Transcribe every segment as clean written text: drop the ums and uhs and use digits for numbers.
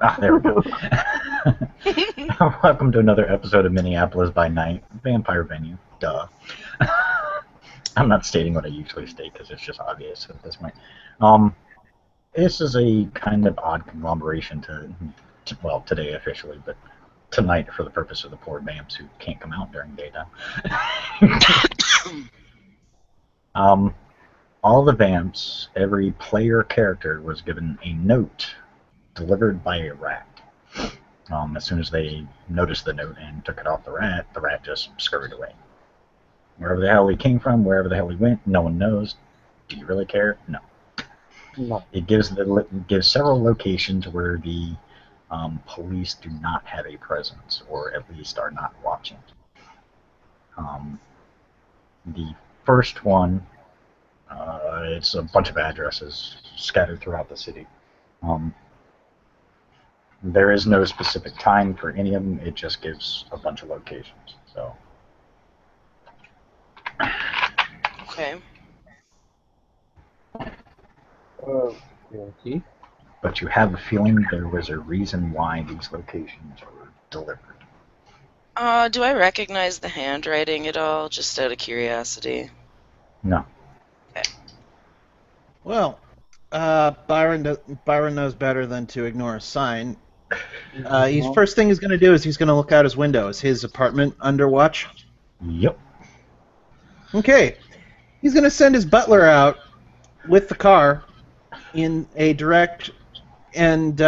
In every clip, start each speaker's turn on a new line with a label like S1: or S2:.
S1: Ah, there we go. Welcome to another episode of Minneapolis by Night, Vampire Venue. Duh. I'm not stating what I usually state because it's just obvious at this point. Um, this is a kind of odd conglomeration well, today officially, but tonight for the purpose of the poor vamps who can't come out during daytime. um, all the vamps, every player character was given a note delivered by a rat. As soon as they noticed the note and took it off the rat just scurried away. Wherever the hell he came from, wherever the hell he went, no one knows. Do you really care? No.
S2: No.
S1: It gives several locations where the police do not have a presence, or at least are not watching. The first one, it's a bunch of addresses scattered throughout the city. There is no specific time for any of them. It just gives a bunch of locations. So.
S3: Okay.
S2: Okay.
S1: But you have a feeling there was a reason why these locations were delivered.
S3: Do I recognize the handwriting at all, just out of curiosity?
S1: No.
S3: Okay.
S4: Well, Byron knows better than to ignore a sign. First thing he's going to do is he's going to look out his window. Is his apartment under watch?
S1: Yep.
S4: Okay. He's going to send his butler out with the car in a direct and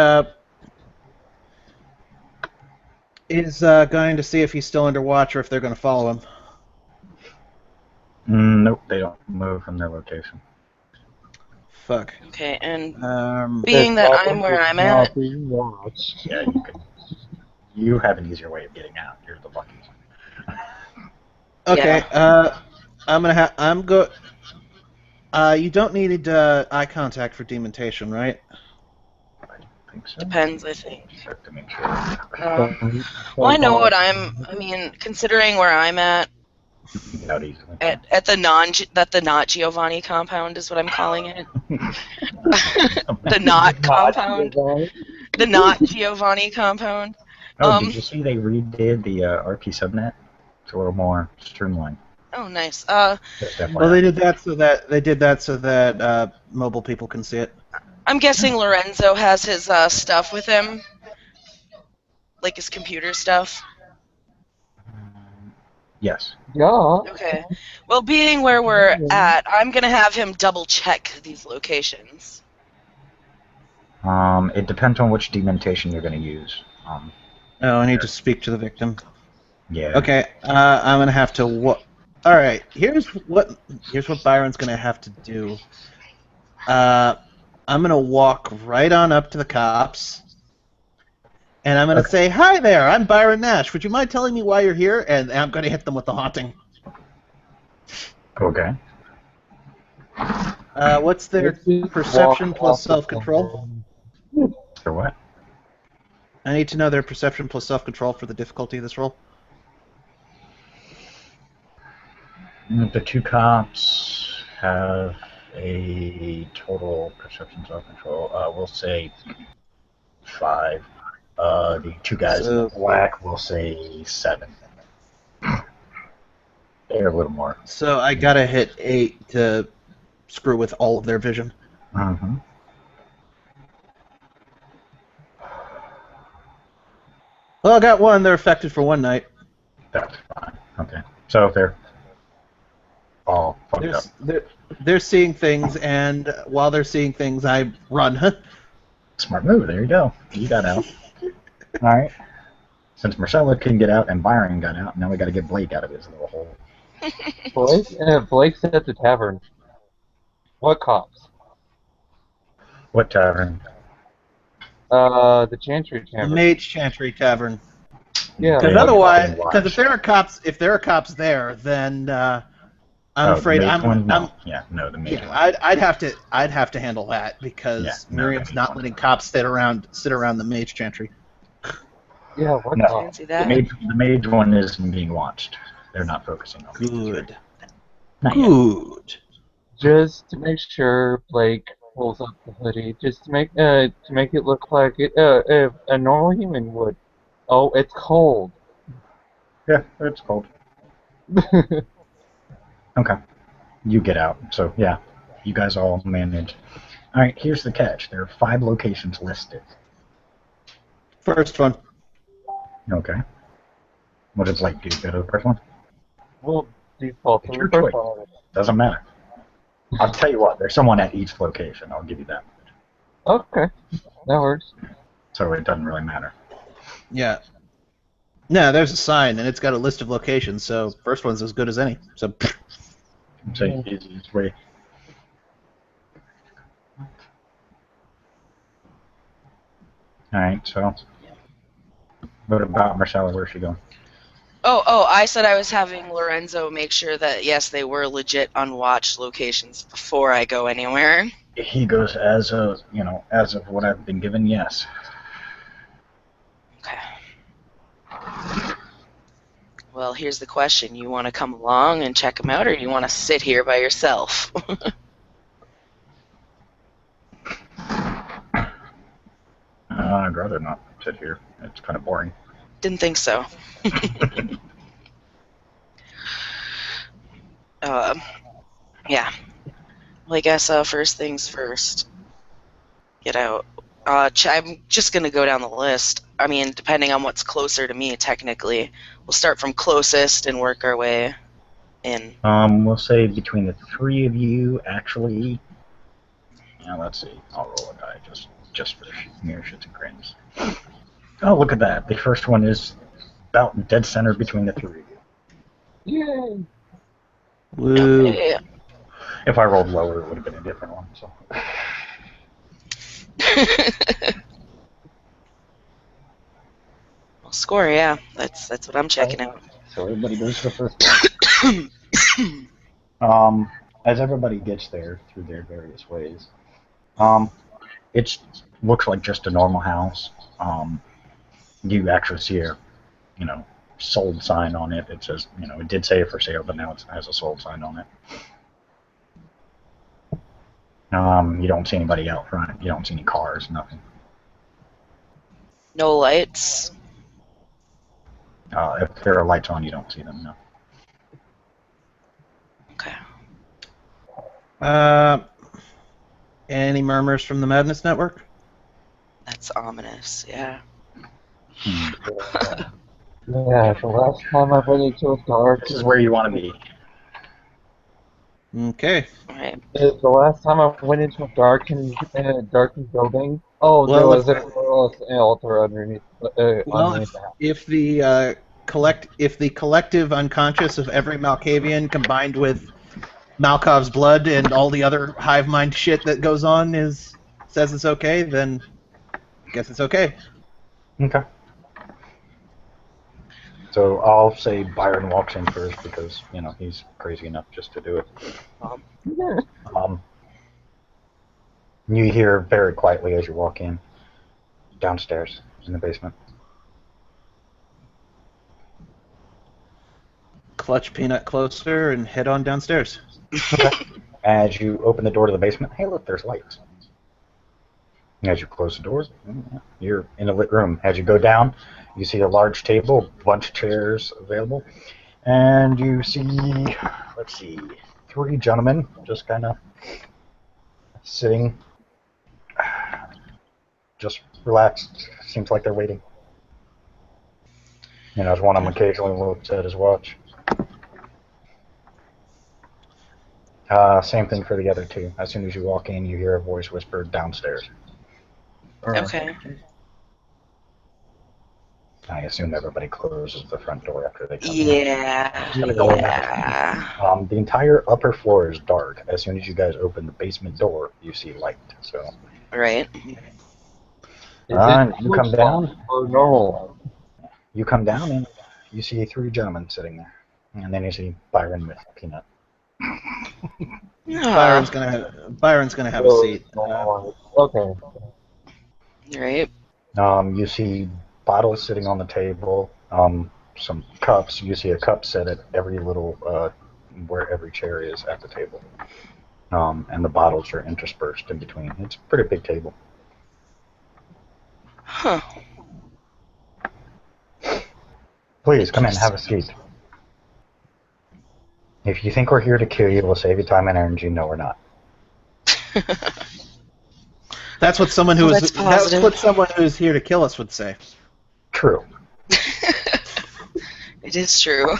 S4: is going to see if he's still under watch or if they're going to follow him.
S1: Nope, they don't move from their location.
S4: Fuck.
S3: Okay, and
S4: Um,
S3: being that I'm where I'm at,
S1: Yeah, you have an easier way of getting out. You're the lucky one.
S4: Okay. You don't need eye contact for demontation, right?
S1: I think so.
S3: depends, I think.
S1: Check to make sure.
S3: Well, I know what considering where I'm at,
S1: Get out easily.
S3: at the not Giovanni compound is what I'm calling it. The not compound. The not Giovanni compound.
S1: Did you see they redid the RP subnet? It's a little more streamlined.
S3: Oh, nice.
S1: Just FYI.
S4: Well, they did that so that mobile people can see it.
S3: I'm guessing Lorenzo has his stuff with him, like his computer stuff.
S1: Yes.
S2: Yeah.
S3: Okay. Well, being where we're at, I'm gonna have him double check these locations.
S1: It depends on which dementation you're going to use.
S4: Oh, I need to speak to the victim.
S1: Yeah.
S4: Okay, I'm gonna have to. All right, here's what Byron's gonna have to do. I'm gonna walk right on up to the cops, and I'm gonna say, "Hi there, I'm Byron Nash. Would you mind telling me why you're here?" And I'm gonna hit them with the haunting.
S1: Okay.
S4: What's their perception plus self-control?
S1: For what?
S4: I need to know their perception plus self-control for the difficulty of this roll.
S1: The two cops have a total perception self-control. We'll say 5. The two guys in black will say 7. They're a little more.
S4: So I gotta hit 8 to screw with all of their vision.
S1: Mm-hmm.
S4: Well, I got 1. They're affected for 1 night.
S1: That's fine. Okay. So they're all fucked up.
S4: They're seeing things, and while they're seeing things, I run.
S1: Smart move. There you go. You got out. All right. Since Marcella couldn't get out and Byron got out, now we got to get Blake out of his little hole.
S2: Blake's at the tavern. What cops?
S1: What tavern?
S2: The Chantry
S4: The
S2: Tavern.
S4: Mage Chantry Tavern.
S2: Yeah.
S4: Because
S1: They
S4: otherwise,
S1: fucking watch.
S4: because if there are cops there, then I'm afraid
S1: the mage
S4: I'm.
S1: one? No.
S4: I'm
S1: Yeah, no, the mage
S4: yeah,
S1: one.
S4: I'd have to handle that because
S1: Yeah, no,
S4: Miriam's
S1: the
S4: not
S1: mage
S4: letting
S1: one.
S4: cops sit around the Mage Chantry.
S2: Yeah, what
S1: No.
S2: cops?
S3: Fancy
S1: The
S3: that.
S1: mage one isn't being watched. They're not focusing on it.
S4: Good.
S1: Not yet.
S4: Good.
S2: Just to make sure, Blake, pulls up the hoodie just to make it look like a normal human would. Oh, it's cold.
S1: Yeah, it's cold. Okay. You get out. So, yeah, you guys all manage. All right, here's the catch. There are 5 locations listed.
S4: First one.
S1: Okay. What does Light do? Go to the first one?
S2: We'll default
S1: It's
S2: to
S1: your
S2: the first
S1: choice.
S2: one.
S1: Doesn't matter. I'll tell you what, there's someone at each location. I'll give you that.
S2: Okay, that works.
S1: So it doesn't really matter.
S4: Yeah. No, there's a sign, and it's got a list of locations, so first one's as good as any. So,
S1: It's the easiest way. Alright, so what about Marcella? Where's she going?
S3: Oh, I said I was having Lorenzo make sure that, yes, they were legit unwatched locations before I go anywhere.
S1: He goes as of what I've been given, yes.
S3: Okay. Well, here's the question. You want to come along and check them out, or you want to sit here by yourself?
S1: I'd rather not sit here. It's kind of boring.
S3: Didn't think so. Yeah. Well, I guess first things first. Get out. I'm just going to go down the list. I mean, depending on what's closer to me, technically. We'll start from closest and work our way in.
S1: We'll say between the 3 of you, actually. Yeah, let's see. I'll roll a die just for mere shits and grins. Oh, look at that. The first one is about dead center between the 3 of you.
S2: Yay!
S4: woo.
S3: Yeah.
S1: If I rolled lower, it would have been a different one. So.
S3: Well, score, yeah. That's what I'm checking out.
S1: So everybody goes to the first one. As everybody gets there through their various ways, it looks like just a normal house. You actually see a, sold sign on it. It says, it did say for sale, but now it has a sold sign on it. You don't see anybody out front. You don't see any cars, nothing.
S3: No lights.
S1: If there are lights on, you don't see them, no.
S3: Okay.
S4: Any murmurs from the Madness Network?
S3: That's ominous, yeah.
S2: Yeah, the last time I went into a dark.
S1: This is where you want to be.
S4: Okay.
S3: Alright.
S2: The last time I went into a darkened building. Oh,
S4: Well,
S2: there was an altar underneath.
S4: Well,
S2: Underneath the house.
S4: if the collective unconscious of every Malkavian combined with Malkov's blood and all the other hive mind shit that goes on says it's okay, then I guess it's okay.
S1: Okay. So I'll say Byron walks in first because, he's crazy enough just to do it. You hear very quietly as you walk in, downstairs in the basement.
S4: Clutch Peanut closer and head on downstairs.
S1: Okay. As you open the door to the basement, hey, look, there's lights. As you close the doors, you're in a lit room. As you go down, you see a large table, a bunch of chairs available, and you see, 3 gentlemen just kind of sitting, just relaxed. Seems like they're waiting. As one of them occasionally looks at his watch. Same thing for the other 2. As soon as you walk in, you hear a voice whisper downstairs.
S3: Okay.
S1: I assume everybody closes the front door after they come in.
S3: Yeah.
S1: The entire upper floor is dark. As soon as you guys open the basement door, you see light. So.
S3: Right.
S1: You come down.
S2: Or normal.
S1: You come down and you see 3 gentlemen sitting there, and then you see Byron with Peanut.
S4: Byron's gonna have a seat.
S2: Okay.
S3: Right.
S1: You see bottles sitting on the table. Some cups. You see a cup set at every little where every chair is at the table. and the bottles are interspersed in between. It's a pretty big table.
S3: Huh.
S1: Please, come in, have a seat. If you think we're here to kill you, we'll save you time and energy. No, we're not.
S4: That's what someone
S3: Well, that's positive.
S4: who's here to kill us would say.
S1: True.
S3: It is true.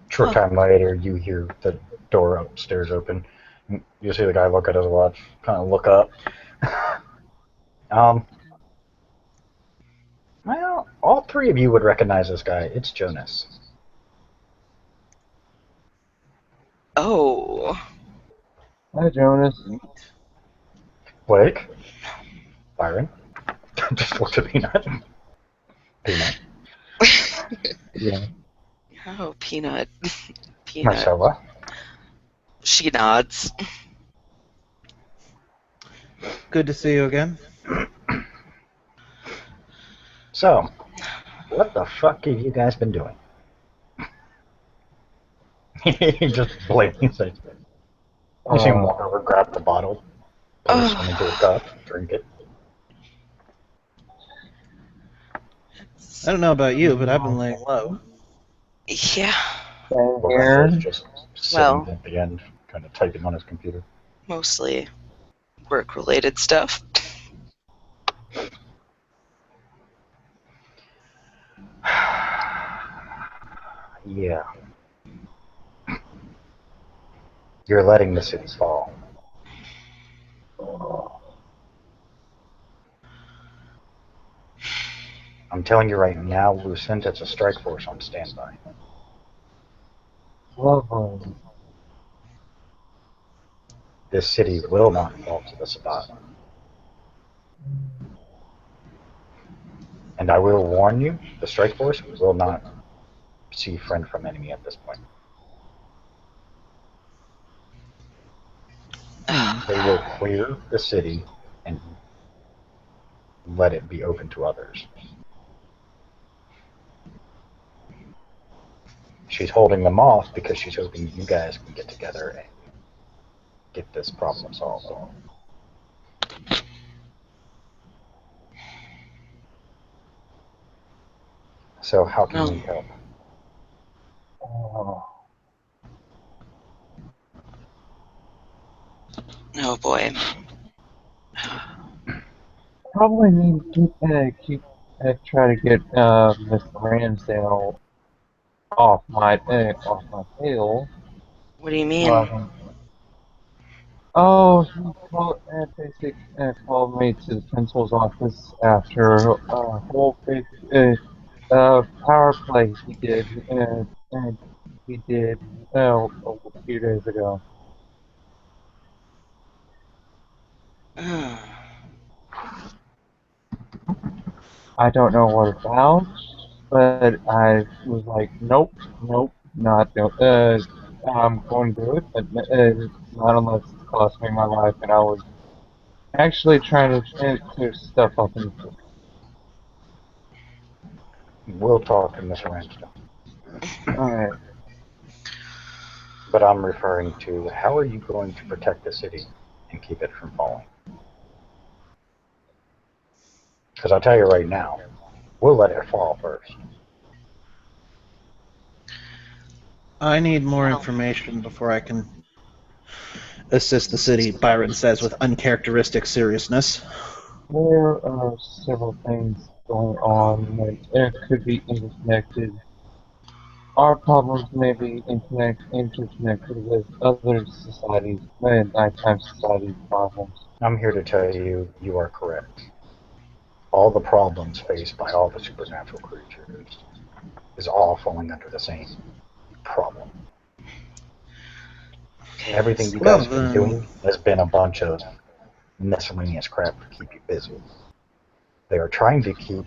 S1: Short time later, you hear the door upstairs open. You see the guy look at his watch, kind of look up. Well, all three of you would recognize this guy. It's Jonas.
S3: Oh.
S2: Hi, Jonas.
S1: Blake. Byron. Just looked at Peanut. Peanut.
S2: Yeah.
S3: Oh, Peanut. Peanut.
S1: Marcella.
S3: She nods.
S4: Good to see you again.
S1: So, what the fuck have you guys been doing? He just blatantly says, you see him walk over, grab the bottle, pour some into a cup, drink it.
S4: I don't know about you, but I've been laying low.
S3: Yeah.
S1: Lorenzo's just sitting
S3: Well.
S1: at the end, kind of typing on his computer.
S3: Mostly work-related stuff.
S1: Yeah. You're letting the city fall. I'm telling you right now, Lucinde has a strike force on standby.
S2: Lovely.
S1: This city will not fall to the Sabbat. And I will warn you, the strike force will not see friend from enemy at this point. They will clear the city and let it be open to others. She's holding them off because she's hoping you guys can get together and get this problem solved. So how can we help?
S3: Oh boy.
S2: Probably need to try to get Miss Ramsdale off my tail.
S3: What do you mean?
S2: Oh, he called me to the principal's office after a whole big power play he did a few days ago. I don't know what about, but I was like, nope, not I'm going to do it, but not unless it's cost me my life, and I was actually trying to clear stuff up in the city.
S1: We'll talk to Miss Ramsdale.
S2: Alright.
S1: But I'm referring to how are you going to protect the city and keep it from falling? Because I'll tell you right now, we'll let it fall first.
S4: I need more information before I can assist the city, Byron says with uncharacteristic seriousness.
S2: There are several things going on that could be interconnected. Our problems may be interconnected with other societies, nighttime societies' problems.
S1: I'm here to tell you, you are correct. All the problems faced by all the supernatural creatures is all falling under the same problem. Everything you guys have been doing has been a bunch of miscellaneous crap to keep you busy. They are trying to keep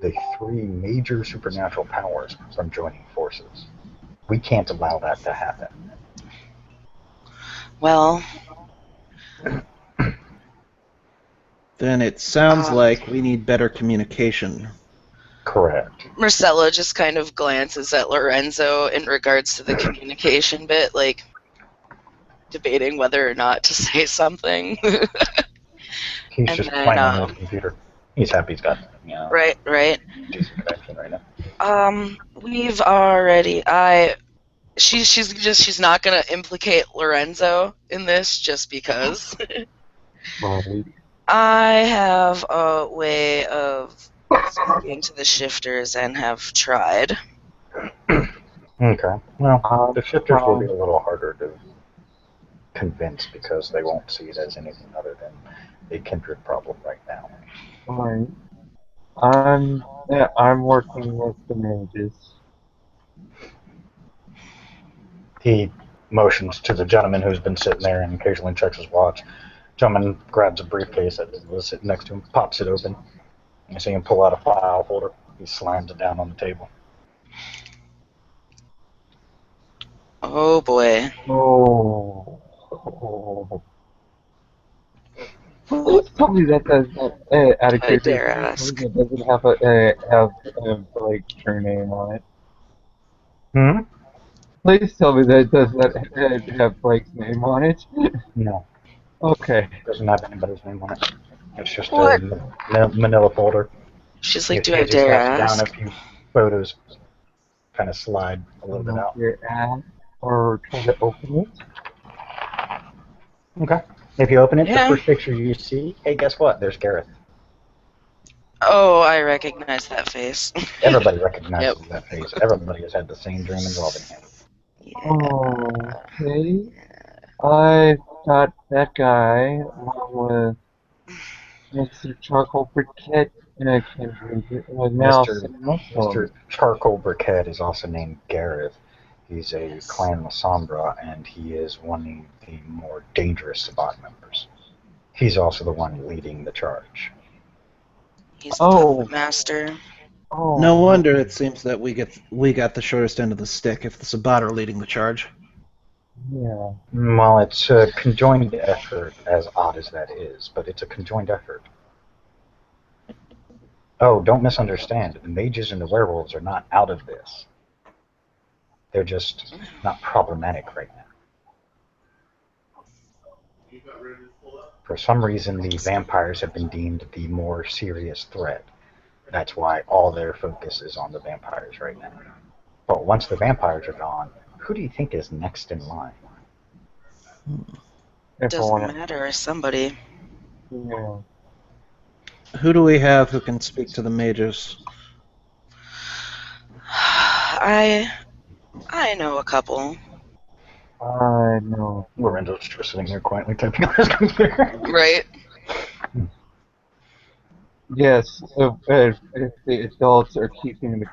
S1: the three major supernatural powers from joining forces. We can't allow that to happen.
S3: Well,
S4: then it sounds like we need better communication.
S1: Correct.
S3: Marcella just kind of glances at Lorenzo in regards to the communication bit, like debating whether or not to say something.
S1: He's
S3: And
S1: just
S3: then,
S1: playing on his computer. He's happy he's got,
S3: right.
S1: decent connection right now.
S3: We've already. She's not gonna implicate Lorenzo in this just because.
S2: Right.
S3: I have a way of speaking to the shifters and have tried.
S1: Okay. Well, the shifters will be
S2: Um,
S1: a little harder to convince because they won't see it as anything other than a kindred problem right now.
S2: right. I'm working with the mages.
S1: He motions to the gentleman who's been sitting there and occasionally checks his watch. Gentleman grabs a briefcase that was sitting next to him, pops it open. You see him pull out a file folder. He slams it down on the table.
S3: Oh boy.
S2: Oh. Please tell me that does not, out of
S3: I
S2: curiosity,
S3: dare
S2: please tell
S3: ask.
S2: me that doesn't have like your name on it.
S1: Hmm?
S2: Please tell me that it does not have Blake's name on it.
S1: No.
S2: Okay.
S1: Doesn't have anybody's name on it. It's just
S3: What?
S1: a manila folder.
S3: She's
S1: You
S3: like, do
S1: see
S3: I
S1: as he
S3: dare
S1: snaps down a
S3: ask?
S1: few photos, kind of slide a little bit out.
S2: Your app or try to open it.
S1: Okay. If you open it, the
S3: Yeah.
S1: first picture you see, hey, guess what? There's Gareth.
S3: Oh, I recognize that face.
S1: Everybody recognizes
S3: Yep.
S1: that face. Everybody has had the same dream involving him.
S2: Okay. I got that guy along with Mr. Charcoal Briquette and I can't believe it. Now
S1: Mr.
S2: sitting up to
S1: Mr.
S2: him.
S1: Charcoal Briquette is also named Gareth. He's a Clan Lasombra, and he is one of the more dangerous Sabbat members. He's also the one leading the charge.
S3: He's the
S2: Oh.
S3: puppet master.
S2: Oh.
S4: No wonder it seems that we got the shortest end of the stick if the Sabbat are leading the charge.
S2: Yeah.
S1: Well, it's a conjoined effort, as odd as that is, but it's a conjoined effort. Oh, don't misunderstand. The mages and the werewolves are not out of this. They're just not problematic right now. For some reason, the vampires have been deemed the more serious threat. That's why all their focus is on the vampires right now. But once the vampires are gone, who do you think is next in line?
S3: Doesn't matter. Somebody.
S2: Yeah.
S4: Who do we have who can speak to the mages?
S3: I know a couple.
S2: I know.
S1: Lorenzo's just sitting here quietly typing on his computer.
S3: Right?
S2: Yes, if the adults are keeping the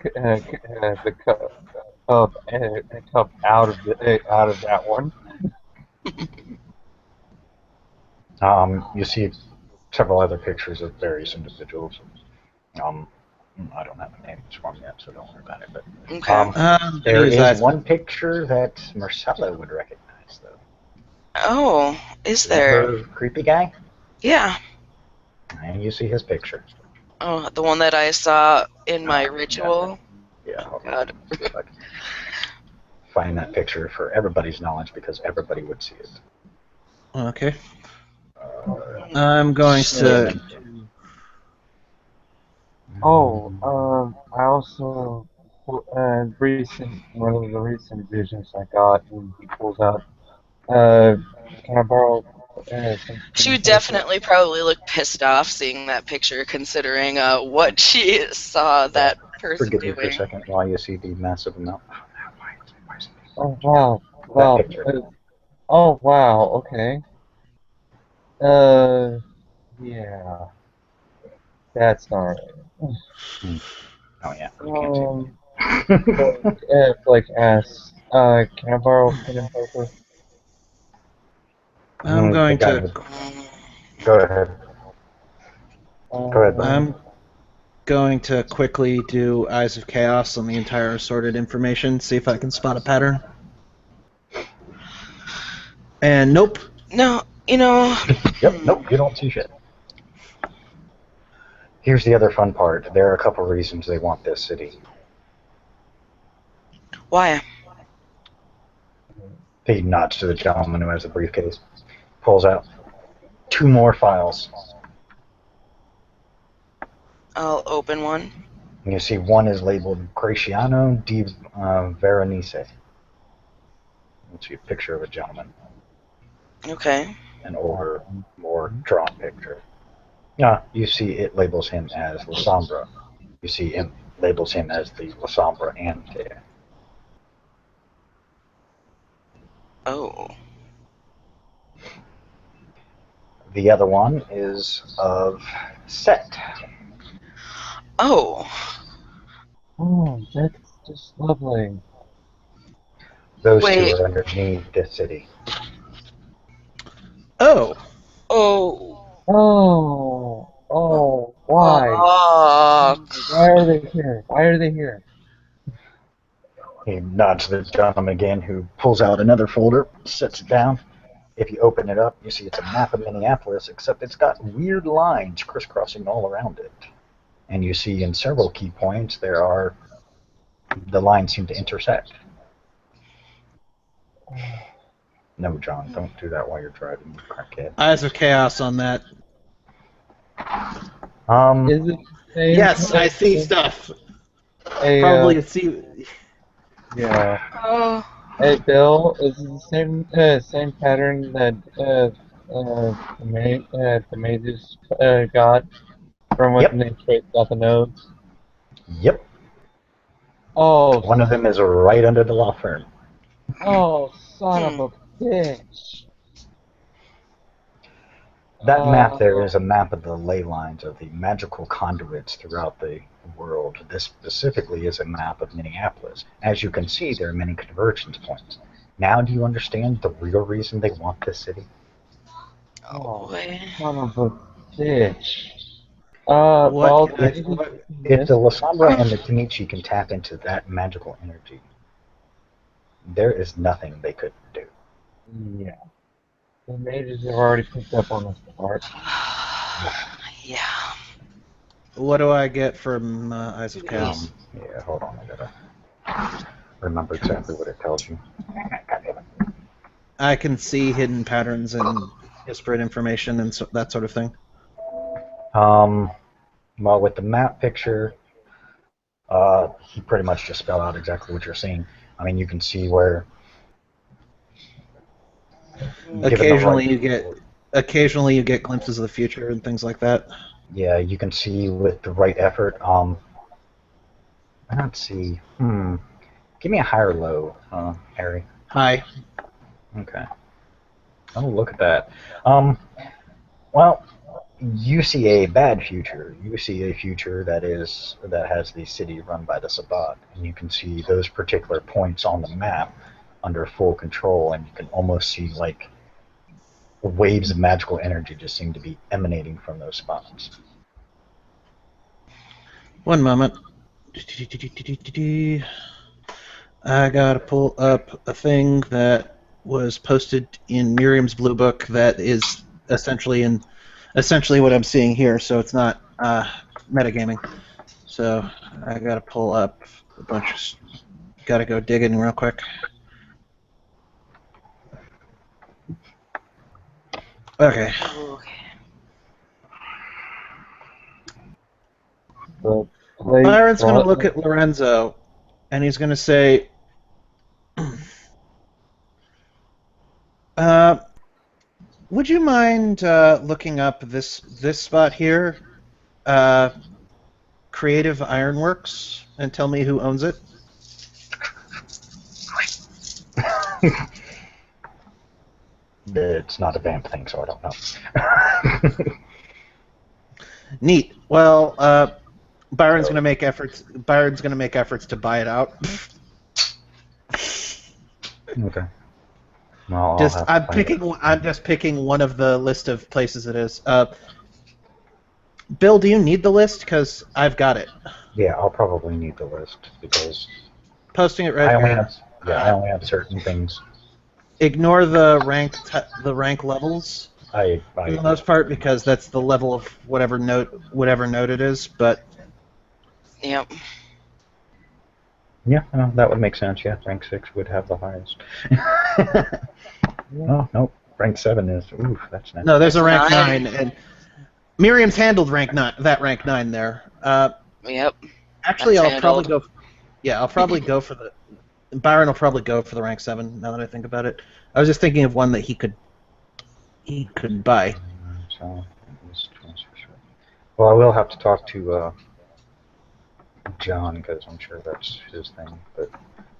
S2: cup out of that one.
S1: You see several other pictures of various individuals. I don't have the names for them yet, so don't worry about it. But
S3: Okay.
S1: there is one picture that Marcella would recognize, though.
S3: Oh, is there?
S1: The creepy guy?
S3: Yeah.
S1: And you see his picture.
S3: Oh, the one that I saw in my ritual.
S1: Yeah.
S3: Oh, God.
S1: See if I can find that picture for everybody's knowledge because everybody would see it.
S4: Okay. I'm going to.
S2: Oh, I also one of the recent visions I got, and he pulls out. Can I borrow some?
S3: She would definitely probably look pissed off seeing that picture, considering what she saw that person
S1: Forgive me for a
S3: doing.
S1: second while you see the massive amount.
S2: Oh wow!
S1: That
S2: Wow!
S1: picture.
S2: Oh wow! Okay. Yeah. That's not right.
S1: Oh yeah, you can't see.
S2: Blake asks, can I borrow a pen and paper?
S4: I'm going to.
S1: Go ahead. Go ahead, Brian.
S4: I'm going to quickly do Eyes of Chaos on the entire assorted information, see if I can spot a pattern. And nope.
S3: No, you know.
S1: Yep, nope, you don't see shit. Here's the other fun part. There are a couple reasons they want this city.
S3: Why?
S1: He nods to the gentleman who has the briefcase, pulls out 2 more files.
S3: I'll open one.
S1: And you see one is labeled Graciano di Veronice. It's a picture of a gentleman.
S3: Okay.
S1: An older, more drawn picture. You see it labels him as La Sombra. You see him labels him as the La Sombra Ante.
S3: Oh.
S1: The other one is of Set.
S3: Oh.
S2: Oh, that's just lovely.
S1: Those
S3: Wait.
S1: 2 are underneath this city.
S4: Oh,
S3: Oh.
S2: Why?
S3: Fuck.
S2: Why are they here? Why are they here?
S1: He nods to the gentleman again, who pulls out another folder, sets it down. If you open it up, you see it's a map of Minneapolis, except it's got weird lines crisscrossing all around it. And you see in several key points the lines seem to intersect. No, John, don't do that while you're driving, you crackhead.
S4: Eyes of Chaos on that.
S2: Is it the same
S4: Yes, I see
S2: as
S4: stuff.
S2: a,
S4: Probably see.
S2: yeah.
S3: Oh.
S2: Hey, Bill, is it the same pattern that the mages got from when they traced out the nodes?
S1: Yep.
S2: Oh,
S1: One of them is right under the law firm.
S2: oh, son of a bitch!
S1: That map there is a map of the ley lines of the magical conduits throughout the world. This specifically is a map of Minneapolis. As you can see, there are many convergence points. Now do you understand the real reason they want this city?
S3: Oh.
S2: Son of a bitch.
S4: What can I?
S1: If the La Sombra and the Tanichi can tap into that magical energy, there is nothing they couldn't do.
S2: Yeah. The mages have already picked up on this part.
S3: Yeah.
S4: What do I get from Eyes of Chaos?
S1: Yeah, hold on, I gotta remember exactly what it tells you. God damn it.
S4: I can see hidden patterns and disparate information and that sort of thing.
S1: Well, with the map picture, he pretty much just spelled out exactly what you're seeing. I mean, you can see where.
S4: Occasionally you get glimpses of the future and things like that.
S1: Yeah, you can see with the right effort. Let's see. Give me a high or low, Harry.
S4: High.
S1: Okay. Oh, look at that. Well, you see a bad future. You see a future that has the city run by the Sabbat, and you can see those particular points on the map under full control, and you can almost see like waves of magical energy just seem to be emanating from those spots.
S4: One moment. I gotta pull up a thing that was posted in Miriam's Blue Book that is essentially what I'm seeing here. So it's not metagaming. So I gotta pull up a bunch of. Gotta go digging real quick. Okay. Byron's going to look at Lorenzo, and he's going to say, would you mind looking up this spot here, Creative Ironworks, and tell me who owns it?
S1: It's not a vamp thing, so I don't know.
S4: Neat. Well, Byron's going to make efforts. Byron's going to make efforts to buy it out.
S1: Okay. Well,
S4: I'm just picking one of the list of places it is. Bill, do you need the list? Because I've got it.
S1: Yeah, I'll probably need the list because
S4: Posting it right here.
S1: I only have certain things.
S4: Ignore the rank levels. for the most part, because that's the level of whatever note it is. But
S3: Yep.
S1: Yeah, no, that would make sense. Yeah, rank 6 would have the highest. Oh, no, rank 7 is. Oof, that's not.
S4: no, there's a rank
S3: 9.
S4: 9, and Miriam's handled rank 9. That rank 9 there.
S3: Yep.
S4: Actually,
S3: That's
S4: I'll probably
S3: handled.
S4: go. Yeah, I'll probably go for the. Byron will probably go for the rank 7. Now that I think about it, I was just thinking of one that he could buy.
S1: So, well, I will have to talk to John because I'm sure that's his thing. But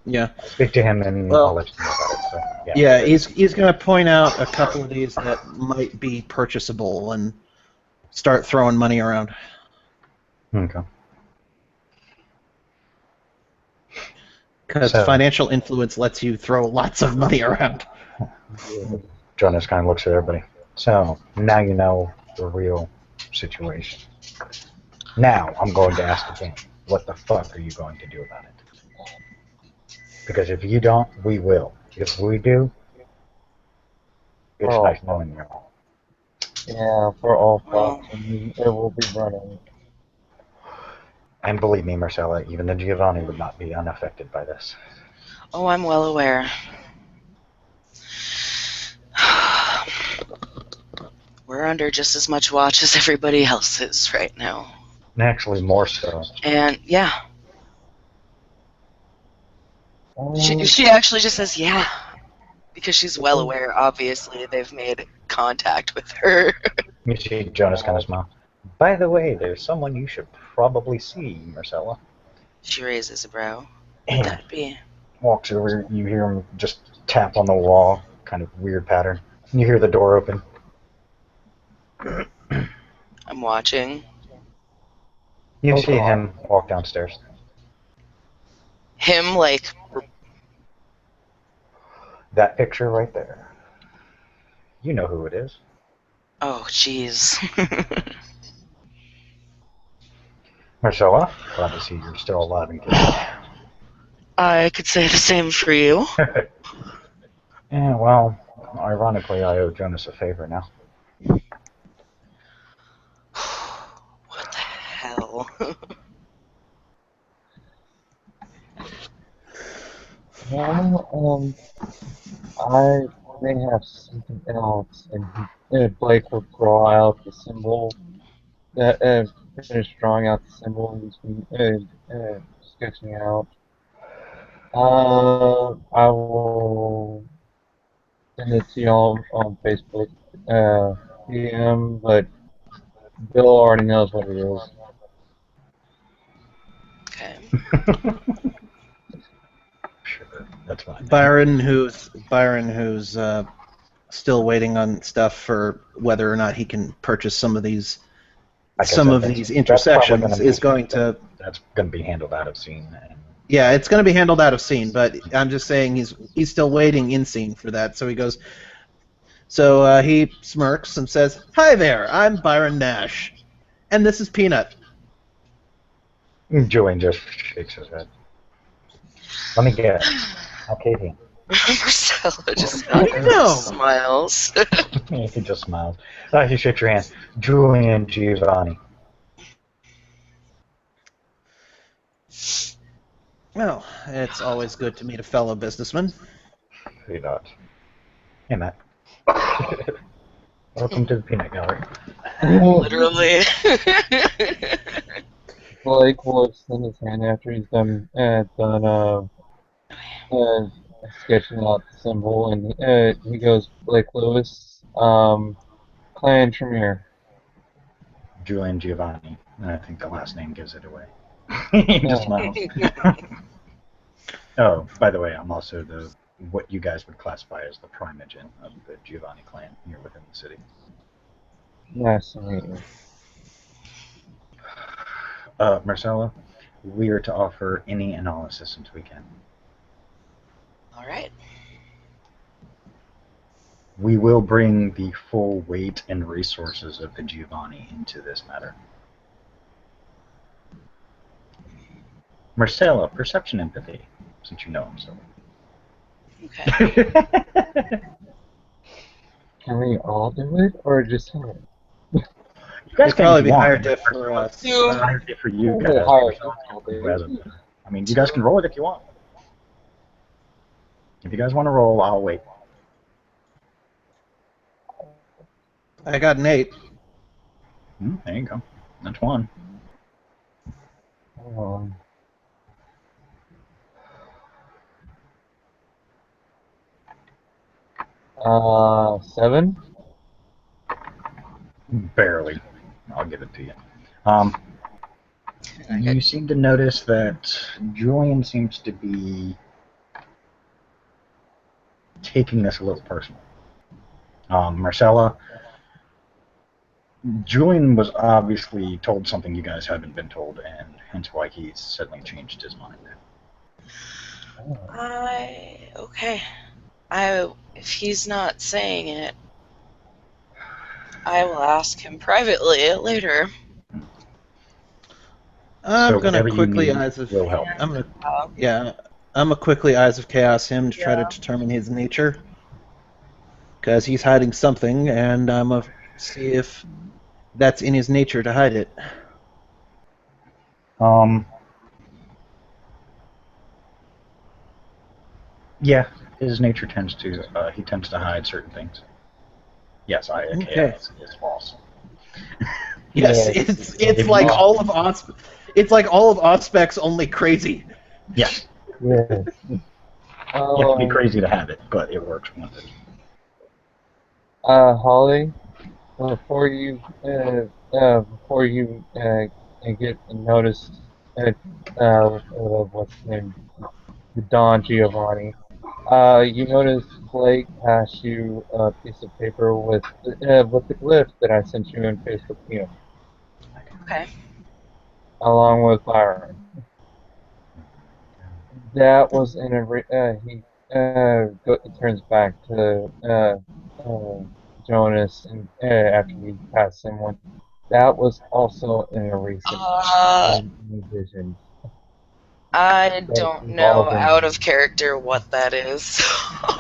S4: Yeah.
S1: I'll speak to him and
S4: Well,
S1: I'll let you know about it. So,
S4: yeah, he's going to point out a couple of these that might be purchasable and start throwing money around.
S1: Okay.
S4: Because financial influence lets you throw lots of money around.
S1: Jonas kind of looks at everybody. So, now you know the real situation. Now, I'm going to ask again, what the fuck are you going to do about it? Because if you don't, we will. If we do, it's nice knowing you all.
S2: Yeah, for all
S3: Well.
S2: factions, it will be running.
S1: And believe me, Marcella, even the Giovanni would not be unaffected by this.
S3: Oh, I'm well aware. We're under just as much watch as everybody else is right now.
S1: Actually, more so.
S3: And yeah. She actually just says yeah. Because she's well aware, obviously, they've made contact with her.
S1: You see Jonas kind of smile. By the way, there's someone you should probably see, Marcella.
S3: She raises a brow. Who'd that be?
S1: Walks over, you hear him just tap on the wall, kind of weird pattern. You hear the door open.
S3: I'm watching.
S1: You see him walk downstairs.
S3: Him, like...
S1: That picture right there. You know who it is.
S3: Oh, jeez.
S1: Marcella, glad to see you're still alive and kicking.
S3: I could say the same for you.
S1: Yeah, well, ironically, I owe Jonas a favor now.
S3: What the hell?
S2: Well, I may have something else, and Blake will draw out the symbol, finish drawing out the symbol he's been sketching out. I will send it to y'all on Facebook, DM, but Bill already knows what it is.
S3: Okay.
S1: Sure, that's fine.
S4: Byron, who's still waiting on stuff for whether or not he can purchase some of these intersections, is going to.
S1: That's going to be handled out of scene.
S4: Yeah, it's going to be handled out of scene, but I'm just saying he's still waiting in scene for that. So he goes. So he smirks and says, "Hi there, I'm Byron Nash, and this is Peanut."
S1: Julian just shakes his head. Let me guess. Katie.
S3: Marcella just smiles.
S1: He just smiles. He shakes your hand. Julian Giovanni.
S4: Well, it's always good to meet a fellow businessman.
S1: Who not? Hey, Matt. Welcome to the Peanut Gallery.
S3: Literally.
S2: Blake will extend his hand after he's done sketching out the symbol, and he goes, Blake Lewis, Clan Tremere.
S1: Julian Giovanni. I think the last name gives it away. He just smiles. Oh, by the way, I'm also what you guys would classify as the prime agent of the Giovanni clan here within the city.
S2: Nice to meet you.
S1: Marcella, we are to offer any and all assistance we can.
S3: All right.
S1: We will bring the full weight and resources of the Giovanni into this matter. Marcella, perception empathy, since you know him so well.
S3: Okay.
S2: Can we all do it, or just him?
S1: You guys
S4: It'd
S1: can
S4: probably
S1: if you
S4: be
S1: want.
S4: higher diff for us.
S3: You-
S1: Higher diff for you
S2: Okay,
S1: guys.
S2: higher diff,
S1: Rather
S2: dude.
S1: than, I mean, you guys can roll it if you want. If you guys want to roll, I'll wait.
S4: I got an 8.
S1: There you go. That's one.
S2: Um, 7.
S1: Barely. I'll give it to you.
S3: I
S1: You
S3: got-
S1: seem to notice that Julian seems to be taking this a little personal. Marcella, Julian was obviously told something you guys haven't been told, and hence why he's suddenly changed his mind.
S3: Okay. If he's not saying it, I will ask him privately later.
S4: I'm
S1: So
S4: gonna
S1: whatever you
S4: quickly
S1: need
S4: eyes of.
S1: will help.
S4: I'm gonna. Yeah, I'm gonna quickly eyes of chaos him to try to determine his nature, because he's hiding something, and I'm gonna see if that's in his nature to hide it.
S1: Yeah, his nature tends to he tends to hide certain things. Yes,
S4: Okay.
S1: chaos is false.
S4: Yes,
S2: Yeah.
S4: it's like all of It's like all of Auspex, only crazy.
S1: Yes,
S2: Yeah.
S1: you have to be
S2: Um,
S1: crazy to have it, but it works wonders.
S2: Holly, before you get noticed, what's his name? Don Giovanni. You notice Blake passed you a piece of paper with the glyph that I sent you in Facebook News,
S3: Okay.
S2: along with Byron. That was in a he turns back to Jonas and after he passed someone. That was also in a recent vision.
S3: I
S2: That
S3: don't know
S2: involving
S3: out of character what that is.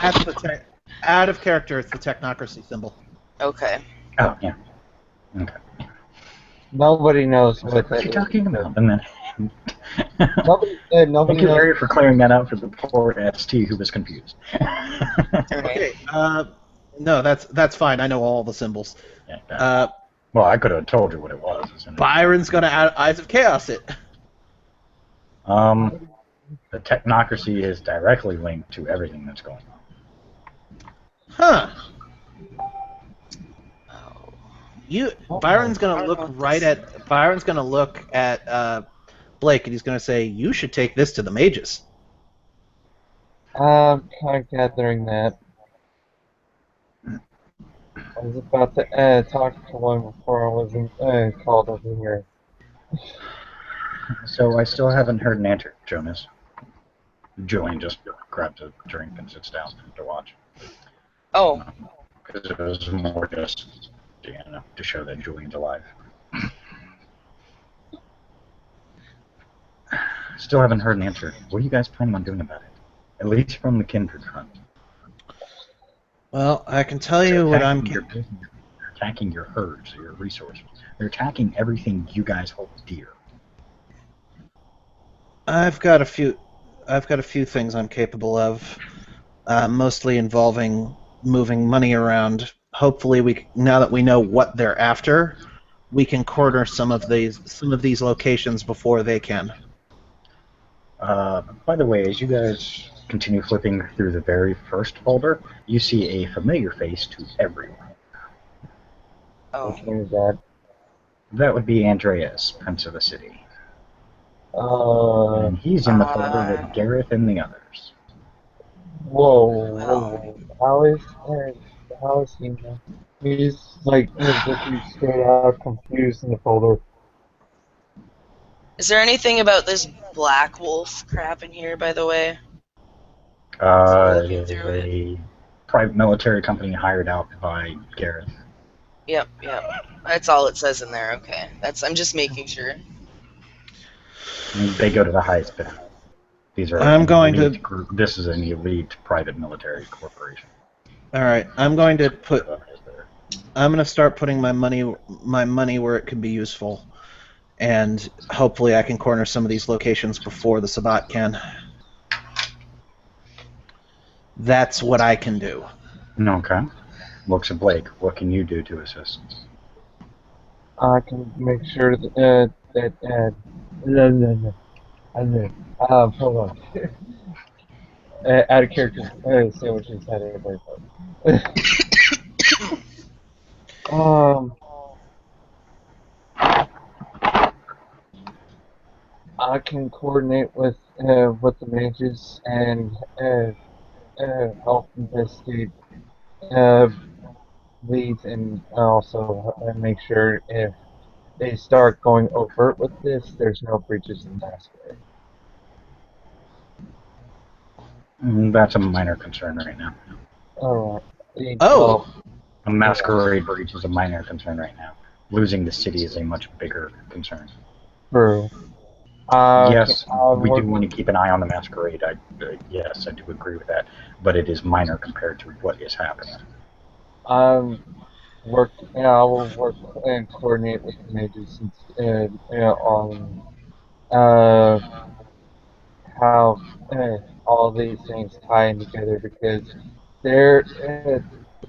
S4: That's the out of character. It's the technocracy symbol.
S3: Okay.
S1: Oh yeah. Okay.
S2: nobody knows what
S1: What
S2: that
S1: are you
S2: is.
S1: talking about? And then
S2: Nobody
S1: thank
S2: nobody
S1: you,
S2: knows.
S1: Larry, for clearing that out for the poor ST who was confused.
S3: Alright.
S4: Okay. No, that's fine. I know all the symbols.
S1: Yeah, well, I could have told you what it was.
S4: Byron's gonna eyes of chaos it.
S1: The technocracy is directly linked to everything that's going on.
S4: Huh.
S3: Oh.
S4: Byron's gonna
S3: I
S4: look
S3: don't know
S4: right
S3: this-
S4: at Byron's gonna look at Blake, and he's gonna say, "You should take this to the mages."
S2: I'm kind of gathering that. I was about to talk to one before I wasn't called over here.
S1: So I still haven't heard an answer, Jonas. Julian just grabs a drink and sits down to watch.
S3: Oh,
S1: Because it was more just, to show that Julian's alive. Still haven't heard an answer. What are you guys planning on doing about it? At least from the kindred front.
S4: Well, I can tell you what I'm.
S1: They're attacking your herds, your resources. They're attacking everything you guys hold dear.
S4: I've got a few things I'm capable of, mostly involving moving money around. Hopefully, now that we know what they're after, we can corner some of these locations before they can.
S1: By the way, as you guys continue flipping through the very first folder, you see a familiar face to everyone.
S2: Which
S3: oh.
S2: one is that?
S1: That would be Andreas, Prince of the City.
S2: Uh,
S1: And he's in the folder with Gareth and the others.
S2: whoa. How is he now? He's looking straight out confused in the folder.
S3: Is there anything about this Black Wolf crap in here, by the way?
S1: It
S3: Looking
S1: is
S3: through
S1: a private military company hired out by Gareth.
S3: Yep. That's all it says in there. Okay. I'm just making sure.
S1: They go to the highest bidder. These are
S4: I'm going to.
S1: This is an elite private military corporation.
S4: All right, I'm going to put I'm gonna start putting my money where it could be useful, and hopefully I can corner some of these locations before the Sabbat can. That's what I can do.
S1: Okay. Looks at Blake. What can you do to assist?
S2: I can make sure hold on. Out of character sandwiches had everybody I can coordinate with the mages and help investigate uh, leads and also make sure if they start going overt with this, there's no breaches in the masquerade.
S1: That's a minor concern right now.
S2: Alright.
S4: Oh!
S1: A masquerade breach is a minor concern right now. Losing the city is a much bigger concern.
S2: True.
S1: Yes, we do want to keep an eye on the masquerade. Yes, I do agree with that. But it is minor compared to what is happening.
S2: I will work and coordinate with the mages on how all these things tie in together because their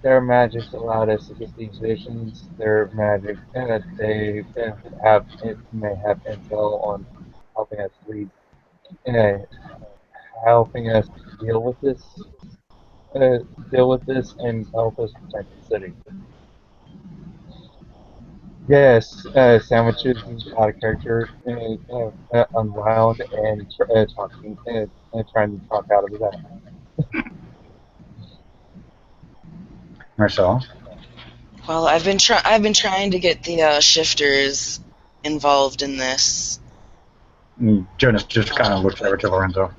S2: their magic allowed us to get these visions. Their magic, they may have intel on helping us lead, uh, helping us deal with this, and help us protect the city. Yes, sandwiches is out of character, unwound, and talking, trying to talk out of his ass.
S1: Marcel?
S3: Well, I've been trying to get the shifters involved in this.
S1: Jonas just kind of looks over to Lorenzo.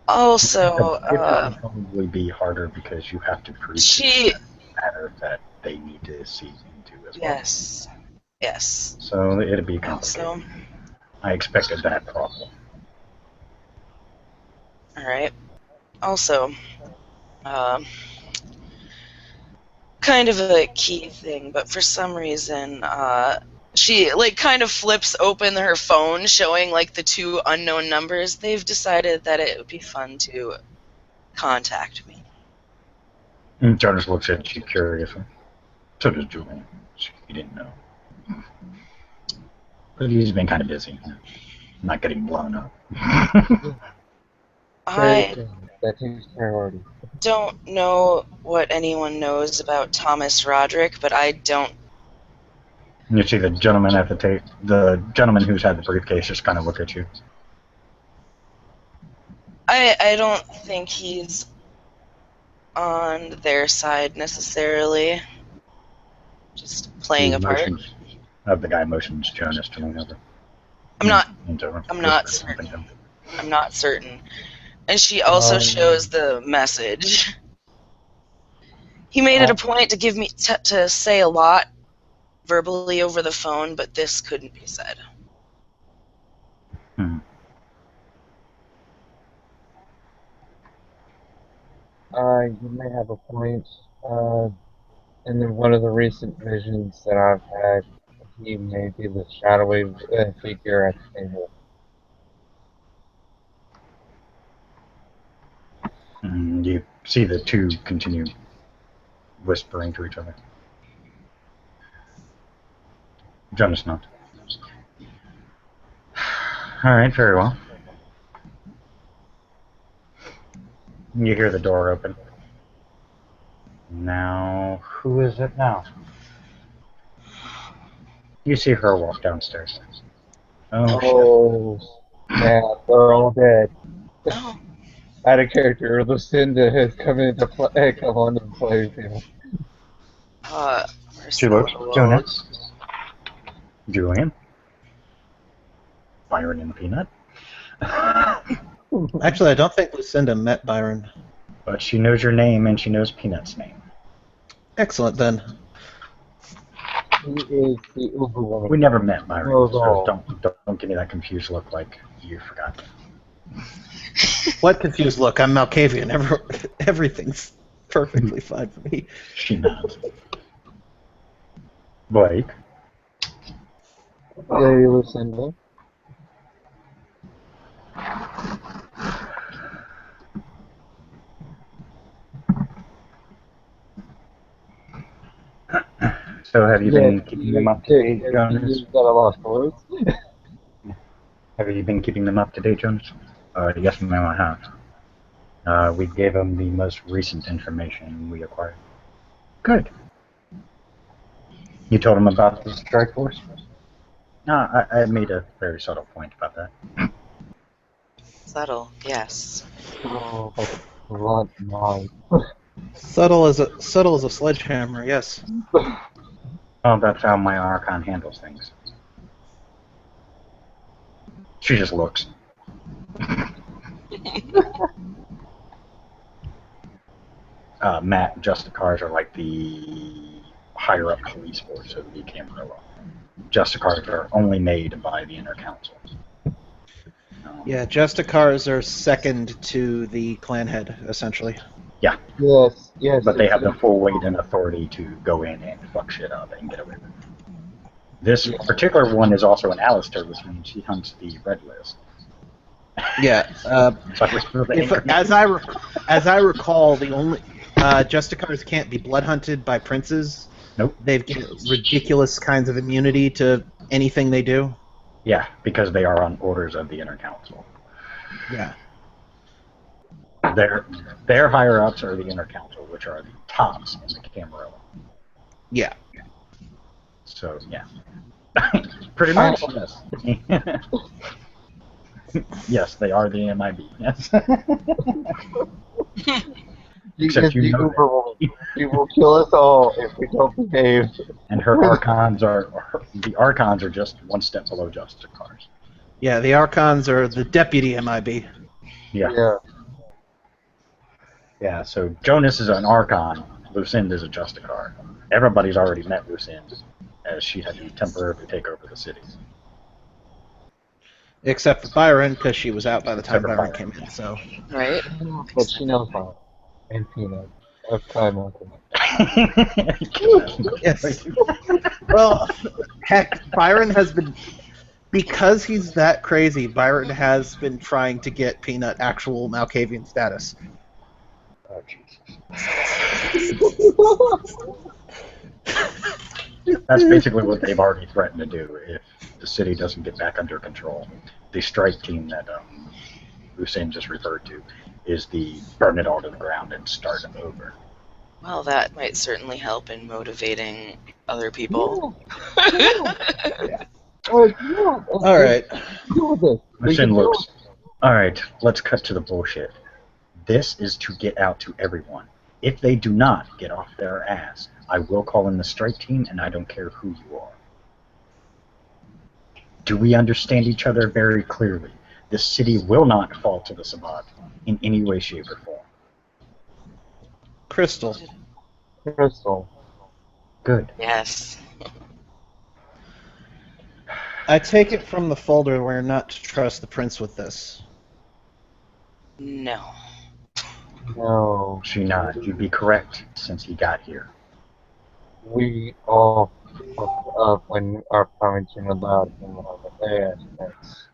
S3: Also,
S1: it would probably be harder because you have to preach matter that they need to see into as well.
S3: Yes.
S1: So it'd be complicated.
S3: Also,
S1: I expected that problem.
S3: Alright. Also, kind of a key thing, but for some reason, she kind of flips open her phone showing the two unknown numbers. They've decided that it would be fun to contact me.
S1: And Jonas looks at you curiously. So does Julian. She didn't know. But he's been kind of busy. Not getting blown up.
S3: I
S2: That takes priority.
S3: don't know what anyone knows about Thomas Roderick, but I don't.
S1: You see the gentleman at the tape, the gentleman who's had the briefcase, just kind of look at you.
S3: I don't think he's on their side necessarily. Just playing a part.
S1: The guy motions Jonas to lean over.
S3: I'm not certain. And she also shows the message. He made it a point to give me to say a lot verbally over the phone, but this couldn't be said.
S2: You may have a point. And in one of the recent visions that I've had, he may be the shadowy figure at the table.
S1: You see the two continue whispering to each other. Jonas nods. Alright, very well. You hear the door open. Now, who is it now? You see her walk downstairs.
S2: Oh man, they're all dead.
S3: Oh.
S2: Out of character, Lucinde has come onto the playing field.
S1: She looks. Jonas. Julian. Byron and Peanut.
S4: Actually, I don't think Lucinda met Byron.
S1: But she knows your name and she knows Peanut's name.
S4: Excellent, then.
S2: He is the Uber woman.
S1: We never met Byron, so don't give me that confused look like you forgot me.
S4: What confused look? I'm Malkavian. Everything's perfectly fine for me.
S1: She nods. Blake.
S2: Hey, Lucinde.
S1: So have you
S2: Yeah,
S1: been keeping them up to date, Jonas?
S2: you got a lost words.
S1: Have you been keeping them up to date, Jonas? Yes, ma'am, I have. We gave them the most recent information we acquired. Good. You told them about the strike force? No, I made a very subtle point about that.
S3: Subtle, yes.
S2: Oh, that's a blunt knife.
S4: Subtle as a sledgehammer. Yes.
S1: Well, that's how my Archon handles things. She just looks. Matt, Justicars are like the higher up police force of the Camarilla. Justicars are only made by the Inner Council.
S4: Yeah, Justicars are second to the clan head, essentially.
S1: Yeah.
S2: Yes, yes.
S1: But they have the full weight and authority to go in and fuck shit up and get away with it. This particular one is also an Alistair, which means she hunts the red list.
S4: Yeah. As I recall, the only Justicars can't be blood hunted by princes.
S1: Nope.
S4: They've got ridiculous kinds of immunity to anything they do.
S1: Yeah, because they are on orders of the Inner Council.
S4: Yeah.
S1: Their higher ups are the Inner Council, which are the tops in the Camarilla.
S4: Yeah.
S1: So yeah. Pretty much. Yes. Yes, they are the MIB. Yes. Except you know
S2: you will kill us all if we don't behave.
S1: And her Archons are just one step below Justicars.
S4: Yeah, the Archons are the deputy MIB.
S1: Yeah. Yeah, so Jonas is an Archon, Lucinde is a Justicar. Everybody's already met Lucinde, as she had to temporarily take over the city.
S4: Except for Byron, because she was out by the time Byron came in, so...
S3: Right?
S2: But she knows how. And Peanut. I've tried one.
S4: Yes. Well, heck, Byron has been... Because he's that crazy, Byron has been trying to get Peanut actual Malkavian status.
S1: Oh, Jesus. That's basically what they've already threatened to do if the city doesn't get back under control. The strike team that Lucinde just referred to is the burn it all to the ground and start over.
S3: Well, that might certainly help in motivating other people.
S4: Yeah. All right.
S1: Lucinde looks. All right, let's cut to the bullshit. This is to get out to everyone. If they do not get off their ass, I will call in the strike team, and I don't care who you are. Do we understand each other very clearly? This city will not fall to the Sabbat in any way, shape, or form.
S4: Crystal.
S1: Good.
S3: Yes.
S4: I take it from the folder we're not to trust the prince with this.
S3: No.
S2: No.
S1: She nodded. You'd be correct, since he got here.
S2: We all fucked up when our parents were allowed him on the ass.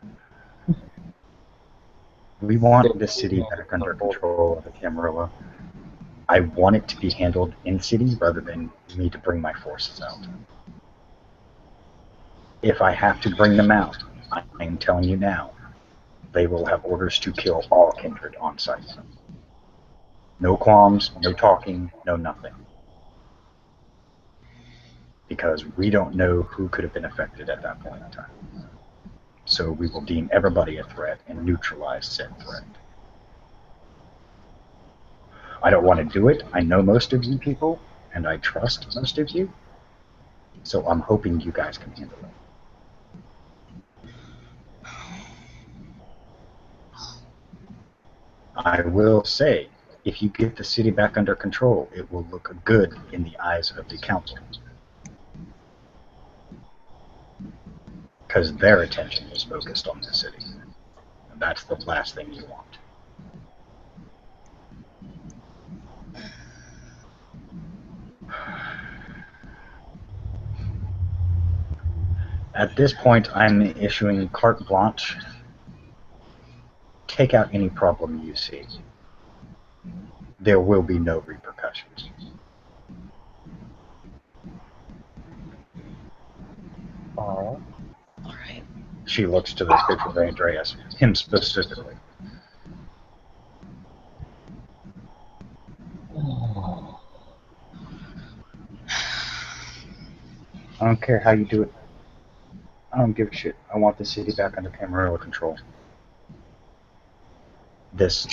S1: We want this city back under control of the Camarilla. I want it to be handled in city rather than me to bring my forces out. If I have to bring them out, I am telling you now, they will have orders to kill all kindred on sight. No qualms, no talking, no nothing. Because we don't know who could have been affected at that point in time. So we will deem everybody a threat and neutralize said threat. I don't want to do it. I know most of you people, and I trust most of you. So I'm hoping you guys can handle it. I will say, if you get the city back under control, it will look good in the eyes of the council. Because their attention is focused on the city. And that's the last thing you want. At this point, I'm issuing carte blanche. Take out any problem you see. There will be no repercussions.
S2: Alright.
S3: All right.
S1: She looks to the picture of Andreas, him specifically. I don't care how you do it. I don't give a shit. I want the city back under Camarilla control. This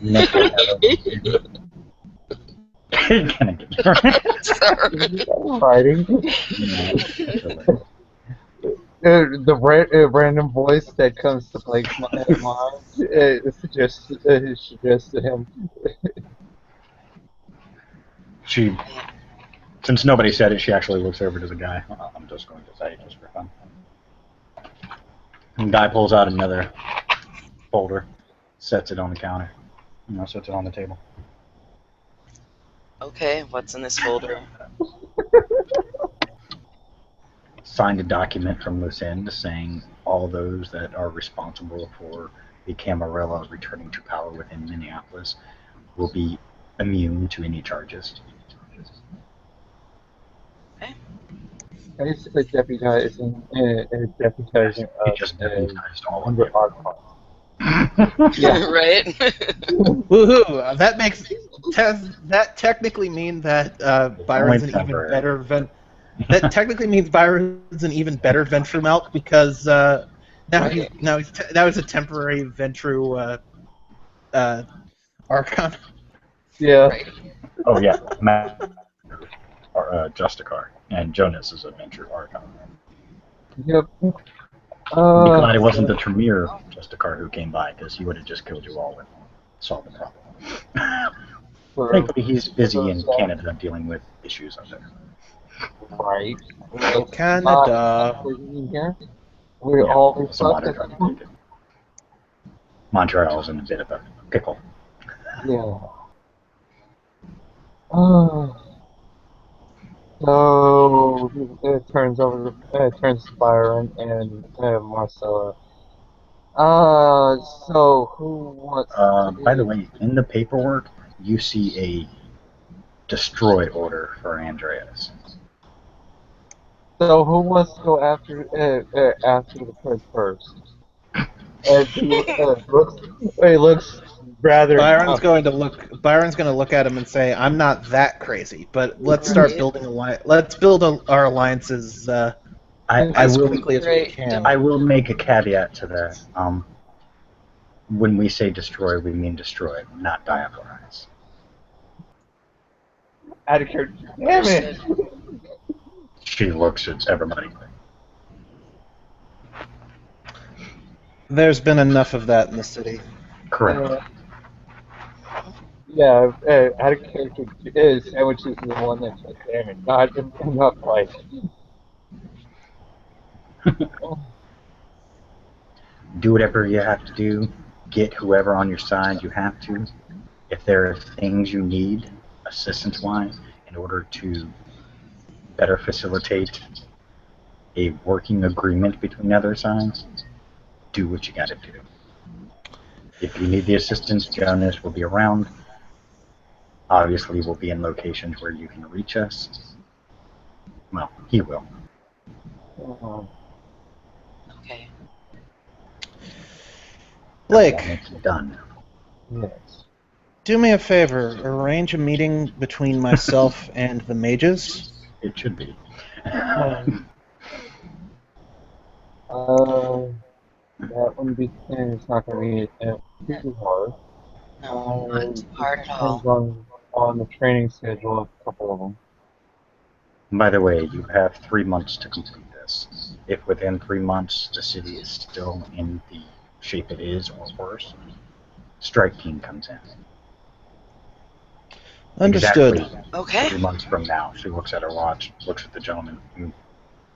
S1: mental Can I get
S3: Sorry.
S2: Fighting. The random voice that comes to Blake's mind suggests to him.
S1: She, since nobody said it, she actually looks over to the guy. I'm just going to say it just for fun. And the guy pulls out another folder, sets it on the counter, sets it on the table.
S3: Okay, what's in this folder?
S1: Signed a document from Lucinde saying all those that are responsible for the Camarilla returning to power within Minneapolis will be immune to any charges.
S2: Basically, deputizing
S1: He just deputized all of
S2: under
S1: you.
S2: our part.
S3: Yeah. Right?
S4: Woohoo! That technically mean that Byron's an even
S1: temporary.
S4: better that technically means Byron's an even better Ventru Malk because now he's a temporary Ventru Archon.
S2: Yeah.
S3: Right.
S1: Oh yeah, Matt, Justicar, and Jonas is a Venture Archon.
S2: Yep.
S1: I'm glad it wasn't the Tremere Justicar who came by, because he would have just killed you all and solved the problem. Thankfully, he's busy in Canada dealing with issues up there.
S2: Right.
S4: Oh, Canada.
S2: We're
S1: Yeah,
S2: all
S1: some water trying to take it. Montreal's in a bit of a pickle.
S2: Yeah. So it turns to Byron and Marcella. So who wants
S1: By the way, in the paperwork, you see a destroy order for Andreas.
S2: So who wants to go after the prince first? He looks rather.
S4: Byron's going to look at him and say, "I'm not that crazy, but let's start building Let's build our alliances as quickly as we can."
S1: I will make a caveat to that. When we say destroy, we mean destroy, not diabolise.
S2: Out of character. Damn it!
S1: She looks at everybody.
S4: There's been enough of that in the city.
S1: Correct.
S2: Yeah, out of character. Sandwich is the one that's like, damn it, not like.
S1: Do whatever you have to do. Get whoever on your side you have to. If there are things you need, assistance-wise, in order to better facilitate a working agreement between other sides, do what you gotta do. If you need the assistance, Jonas will be around. Obviously, we'll be in locations where you can reach us. Well, he will.
S3: Okay.
S4: Blake,
S1: It's done.
S2: Yes.
S4: do me a favor. Arrange a meeting between myself and the mages.
S1: It should be.
S2: That wouldn't be. It's not going to be too hard.
S3: No, not too hard at all.
S2: Depends on the training schedule of a couple of them.
S1: By the way, you have 3 months to complete this. If within 3 months the city is still in the shape it is or worse, strike team comes in.
S4: Understood.
S1: Exactly
S3: Okay.
S1: 3 months from now, she looks at her watch, looks at the gentleman, who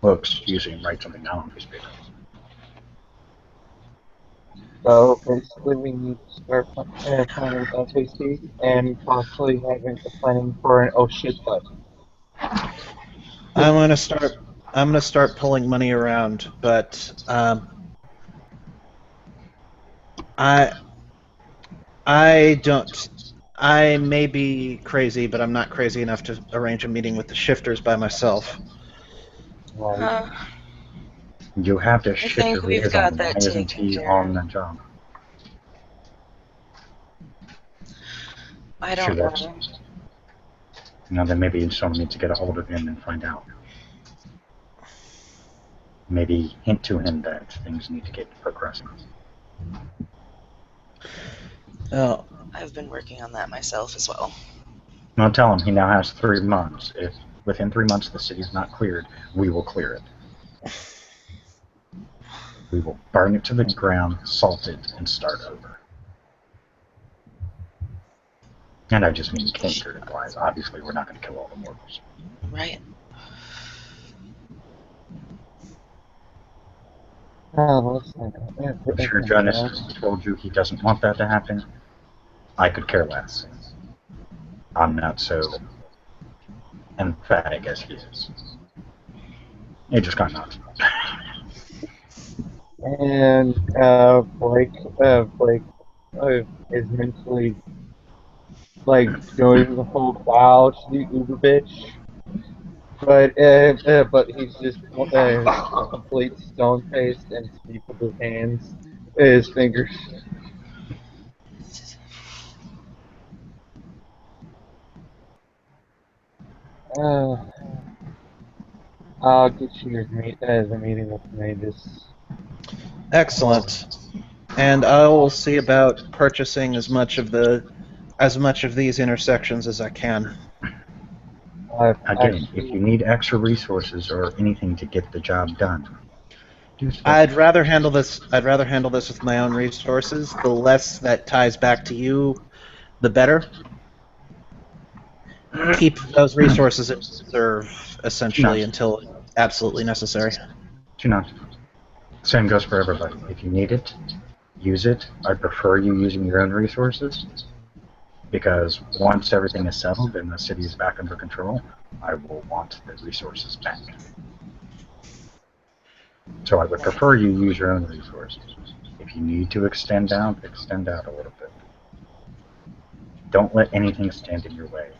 S1: looks, usually write something down on his paper.
S2: So basically, we need to start planning SAC and possibly having the planning for an oh shit button.
S4: I'm gonna start pulling money around, but I I don't. I may be crazy, but I'm not crazy enough to arrange a meeting with the shifters by myself.
S2: Right.
S1: You have the
S3: I
S1: shifter
S3: think we've got
S1: liaison. Why
S3: that
S1: isn't
S3: taken
S1: he
S3: care
S1: on
S3: of.
S1: the job?
S3: I
S1: Sure,
S3: don't
S1: that's.
S3: know.
S1: Then maybe someone needs to get a hold of him and find out. Maybe hint to him that things need to get progressing.
S4: Oh,
S3: I've been working on that myself as well.
S1: I'll tell him he now has 3 months. If within 3 months the city's not cleared, we will clear it. We will burn it to the ground, salt it, and start over. And I just mean kindred-wise. Obviously, we're not going to kill all the mortals.
S3: Right.
S2: Looks like
S1: I'm sure Jonas told you he doesn't want that to happen. I could care less. I'm not so emphatic as he is. It just got nuts.
S2: And Blake is mentally like doing the whole bow to the Uber bitch, but he's just a complete stone faced and speak with his hands, his fingers. Uh, I'll get you the meeting with Magus.
S4: excellent. And I will see about purchasing as much of these intersections as I can.
S1: Again, if you need extra resources or anything to get the job done, do so.
S4: I'd rather handle this with my own resources. The less that ties back to you, the better. Keep those resources in reserve, essentially, until absolutely necessary.
S1: Do not. Same goes for everybody. If you need it, use it. I prefer you using your own resources, because once everything is settled and the city is back under control, I will want the resources back. So I would prefer you use your own resources. If you need to extend out a little bit. Don't let anything stand in your way.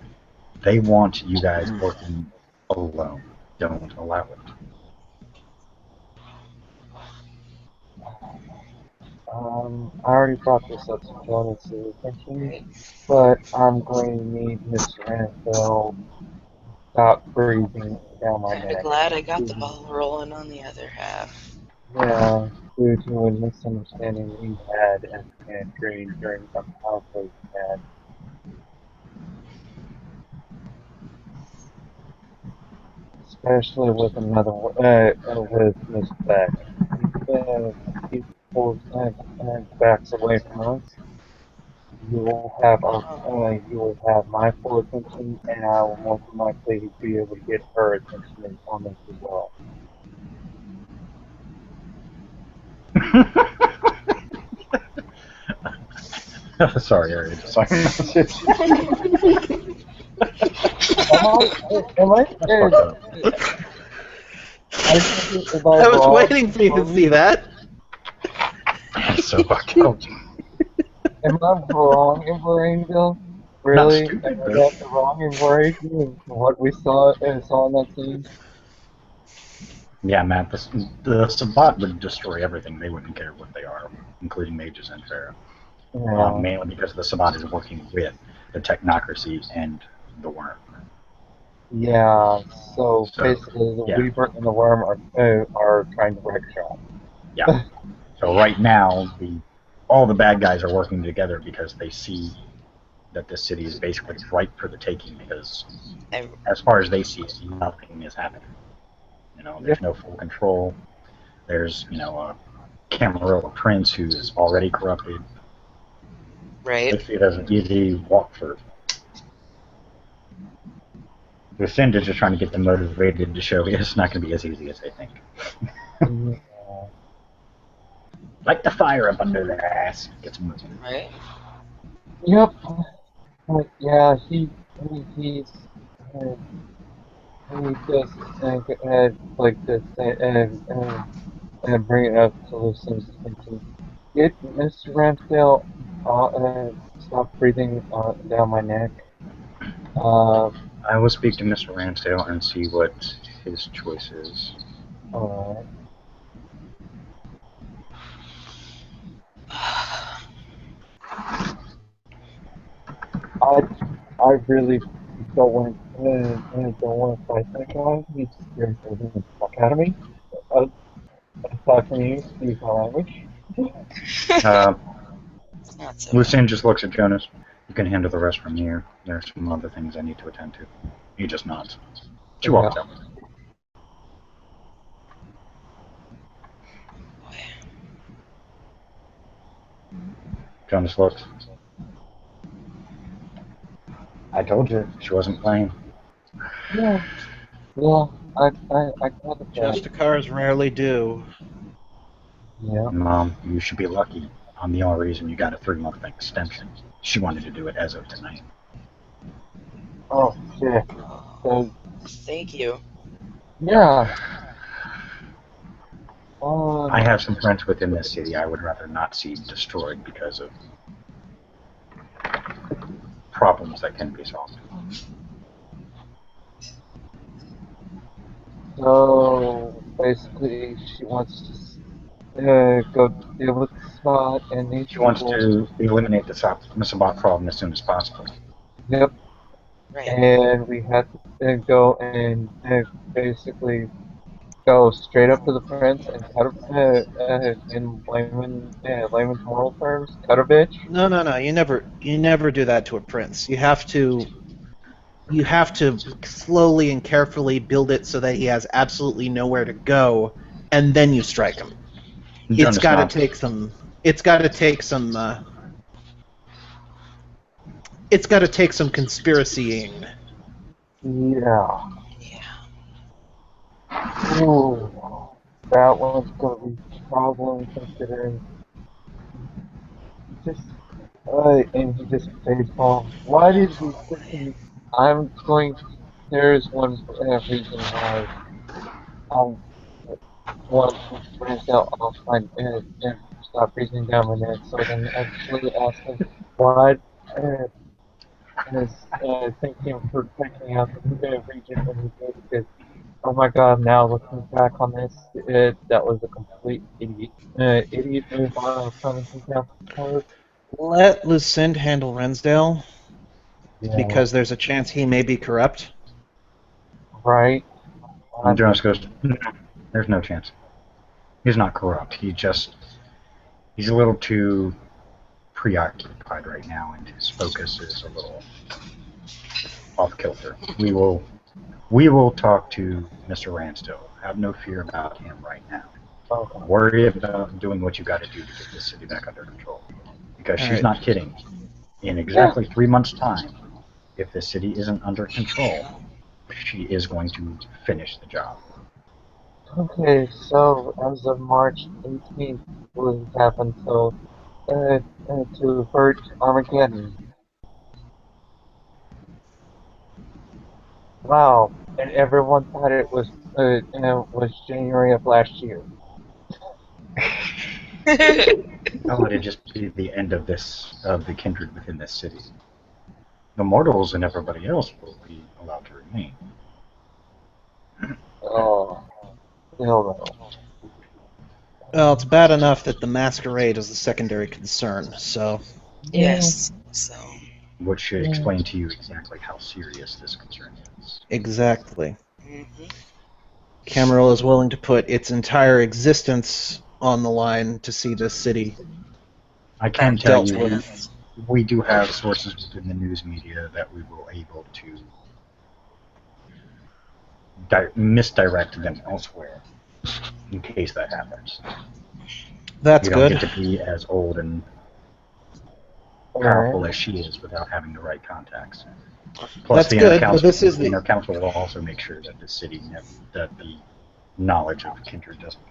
S1: They want you guys working alone. Don't allow it.
S2: I already brought this up to Jonas' attention, but I'm going to need Mr. Annabelle stop breathing down my
S3: Kind of
S2: neck.
S3: glad I got the ball rolling on the other half.
S2: Yeah, due to a misunderstanding we had as a pantry during a conflict we had. Especially with with Miss Beck. He pulls backs away from us. You will have my full attention, and I will more than likely be able to get her attention on this as well.
S1: Sorry, Ari. Sorry.
S2: Am I?
S1: That's fucked up.
S4: I was waiting for you to see that.
S1: That's so fucked up.
S2: Am I wrong, Emperor? Really? Am I that wrong, Emperor? What we saw in that scene?
S1: Yeah, Matt, the Sabbat would destroy everything. They wouldn't care what they are, including mages and Pharaoh.
S2: Yeah.
S1: Mainly because the Sabbat is working with the technocracy and the worm.
S2: Yeah, so basically the Weaver and the Worm are trying to wreck shop.
S1: Yeah. So right now, all the bad guys are working together because they see that this city is basically ripe for the taking, because as far as they see it, nothing is happening. There's no full control. There's, a Camarilla prince who is already corrupted.
S3: Right.
S1: They see it as an easy walk through. Lucinde is just trying to get them motivated to show it's not going to be as easy as they think. Like the fire up under their ass. Gets moving.
S3: Right.
S2: Yep. Yeah, he's he just like this and bring it up to Lucinda's attention. Get Mr. Ramsdale, stop breathing down my neck.
S1: I will speak to Mr. Ransdale and see what his choice is.
S2: Alright. I really don't want to fight that guy. He's irritating the fuck out of me. I'm talking to you, excuse my language.
S3: It's not so
S1: Lucinde just looks at Jonas. You can handle the rest from here. There are some other things I need to attend to. He just nods. She walks out. Jonas looks. I told you she wasn't playing.
S2: Yeah, I got it.
S4: Just cars rarely do.
S2: Yeah.
S1: Mom, you should be lucky. I'm the only reason you got a 3-month extension. She wanted to do it as of tonight.
S2: Oh shit. So,
S3: Thank you.
S2: yeah.
S1: I have some friends within this city I would rather not see destroyed because of problems that can be solved.
S2: So basically, she wants to go deal with the spot and these
S1: She wants
S2: people.
S1: to eliminate the Sabbat problem as soon as possible.
S2: Yep.
S3: Right.
S2: And we had to go and basically go straight up to the prince and cut in layman's moral terms, cut a bitch.
S4: No. You never do that to a prince. You have to slowly and carefully build it so that he has absolutely nowhere to go, and then you strike him. It's got to take some. It's got to take some. It's got to take some conspiracying.
S2: Yeah.
S3: Yeah.
S2: Ooh, that one's gonna be a problem considering just and he just fades off. Why did we freaking? I'm going. There's one reason why I want to branch out off my and stop breathing down my neck, so I can actually ask him why is thinking for taking out the region when he did, because oh my god, now looking back on this, that was a complete idiot move on Clemenson's part.
S4: Let Lucinde handle Rensdale,
S2: Yeah,
S4: because there's a chance he may be corrupt.
S2: right.
S1: And Jonas goes, no, there's no chance. He's not corrupt. He's a little too preoccupied right now, and his focus is a little off kilter. We will talk to Mr. Ransdale. Have no fear about him right now.
S2: Okay.
S1: Worry about doing what you got to do to get this city back under control. Because she's not kidding. In exactly 3 months' time, if the city isn't under control, she is going to finish the job.
S2: Okay, so as of March 18th, what has happened? So, to hurt Armageddon. Wow, and everyone thought it was January of last year.
S1: Oh, it'd just be the end of the kindred within this city. The mortals and everybody else will be allowed to remain.
S2: Oh, still though.
S4: Well, it's bad enough that the masquerade is a secondary concern, so...
S3: Yes. So.
S1: Which should explain to you exactly how serious this concern is.
S4: Exactly.
S3: Mm-hmm.
S4: Cameron is willing to put its entire existence on the line to see this city
S1: I can tell
S4: dealt
S1: you,
S4: with.
S1: we do have sources within the news media that we will able to misdirect them elsewhere in case that happens.
S4: That's
S1: You don't
S4: good.
S1: get to be as old and powerful as she is without having the right contacts. Plus,
S4: That's
S1: the
S4: good,
S1: inner council,
S4: but this is
S1: the
S4: the...
S1: inner council will also make sure that the city, that the knowledge of kindred doesn't.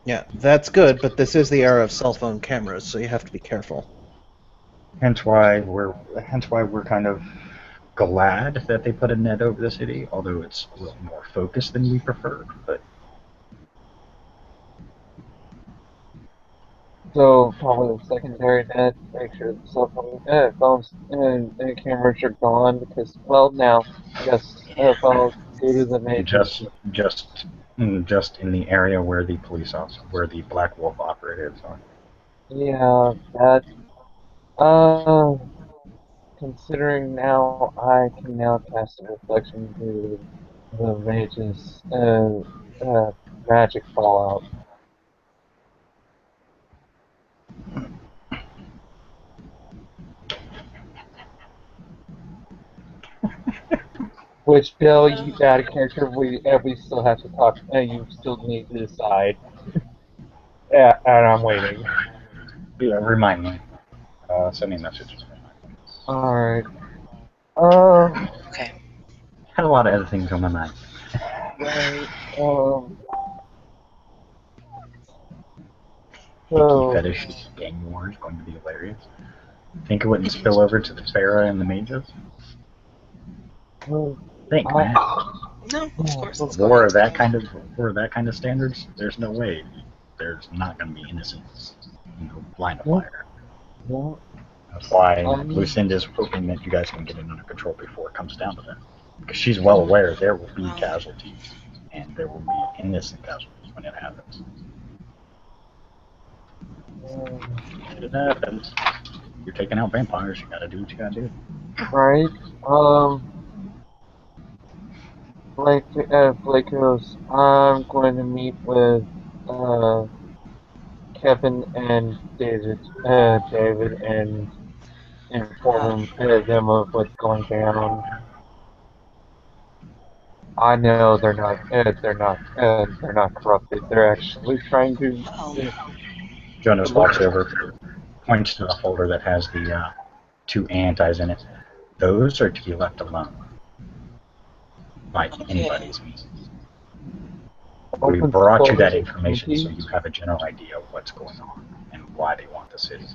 S4: Yeah, that's good, but this is the era of cell phone cameras, so you have to be careful.
S1: Hence why we're kind of glad that they put a net over the city, although it's a little more focused than we prefer. But
S2: So probably the secondary net, make sure the cell phones and cameras are gone because, well, now I guess well, due to the nature.
S1: just in the area where the police officer, where the Black Wolf operatives are.
S2: Yeah, that. Uh, considering now I can now cast a reflection to the mage's magic fallout. Which, Bill, you out of character, we still have to talk. You still need to decide. Yeah, and I'm waiting.
S1: Yeah, remind me. Send me a message.
S2: All right. Uh,
S3: Okay.
S1: Had a lot of other things on my mind.
S2: right.
S1: Pinky
S2: So,
S1: fetish gang war is going to be hilarious. Think it wouldn't spill over to the Farah and the mages?
S2: uh,
S1: Think,
S2: I,
S1: man.
S3: No, of course it's
S1: War
S3: going
S1: of that
S3: to.
S1: kind of standards, there's no way. There's not going to be innocent, line of
S2: no,
S1: fire.
S2: no,
S1: That's why
S2: um,
S1: Lucinde is hoping that you guys can get it under control before it comes down to that. Because she's well aware there will be casualties, and there will be innocent casualties when it happens. When it happens, you're taking out vampires, you gotta do what you gotta do.
S2: right. Blake goes, I'm going to meet with, uh, Kevin and David and inform them of what's going down. I know they're not corrupted. They're actually trying to.
S3: Well,
S1: Jonas walks over, points to the folder that has the two antis in it. Those are to be left alone by
S3: okay.
S1: anybody's means. We
S2: Open
S1: brought you that
S2: folder
S1: information so
S2: empty.
S1: you have a general idea of what's going on and why they want the city.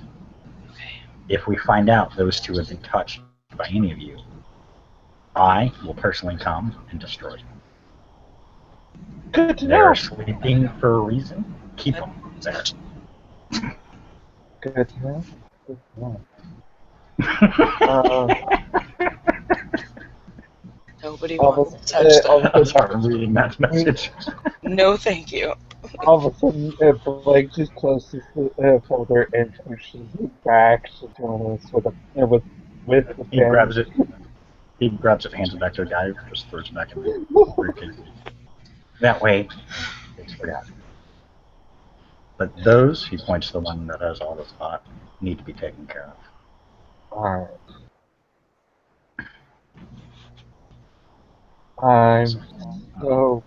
S3: Okay.
S1: If we find out those two have been touched by any of you, I will personally come and destroy them.
S2: Good to
S1: They're
S2: know.
S1: sleeping for a reason. Keep them there.
S2: Good to know. Good to know. Uh,
S3: Nobody
S2: all
S3: wants
S2: of
S3: to touch
S2: all
S3: them.
S2: of
S1: I'm
S2: a
S1: sorry, I'm reading that
S2: sudden,
S1: message.
S3: No, thank you.
S2: all of a sudden, Blake just closes the folder and pushes it back to Jonas with the
S1: He
S2: pen.
S1: grabs it. He grabs it, hands it back to the guy, just throws it back in the briefcase. That way, it's forgotten. But those, he points to the one that has all the spot, need to be taken care of.
S2: Alright. I'm so.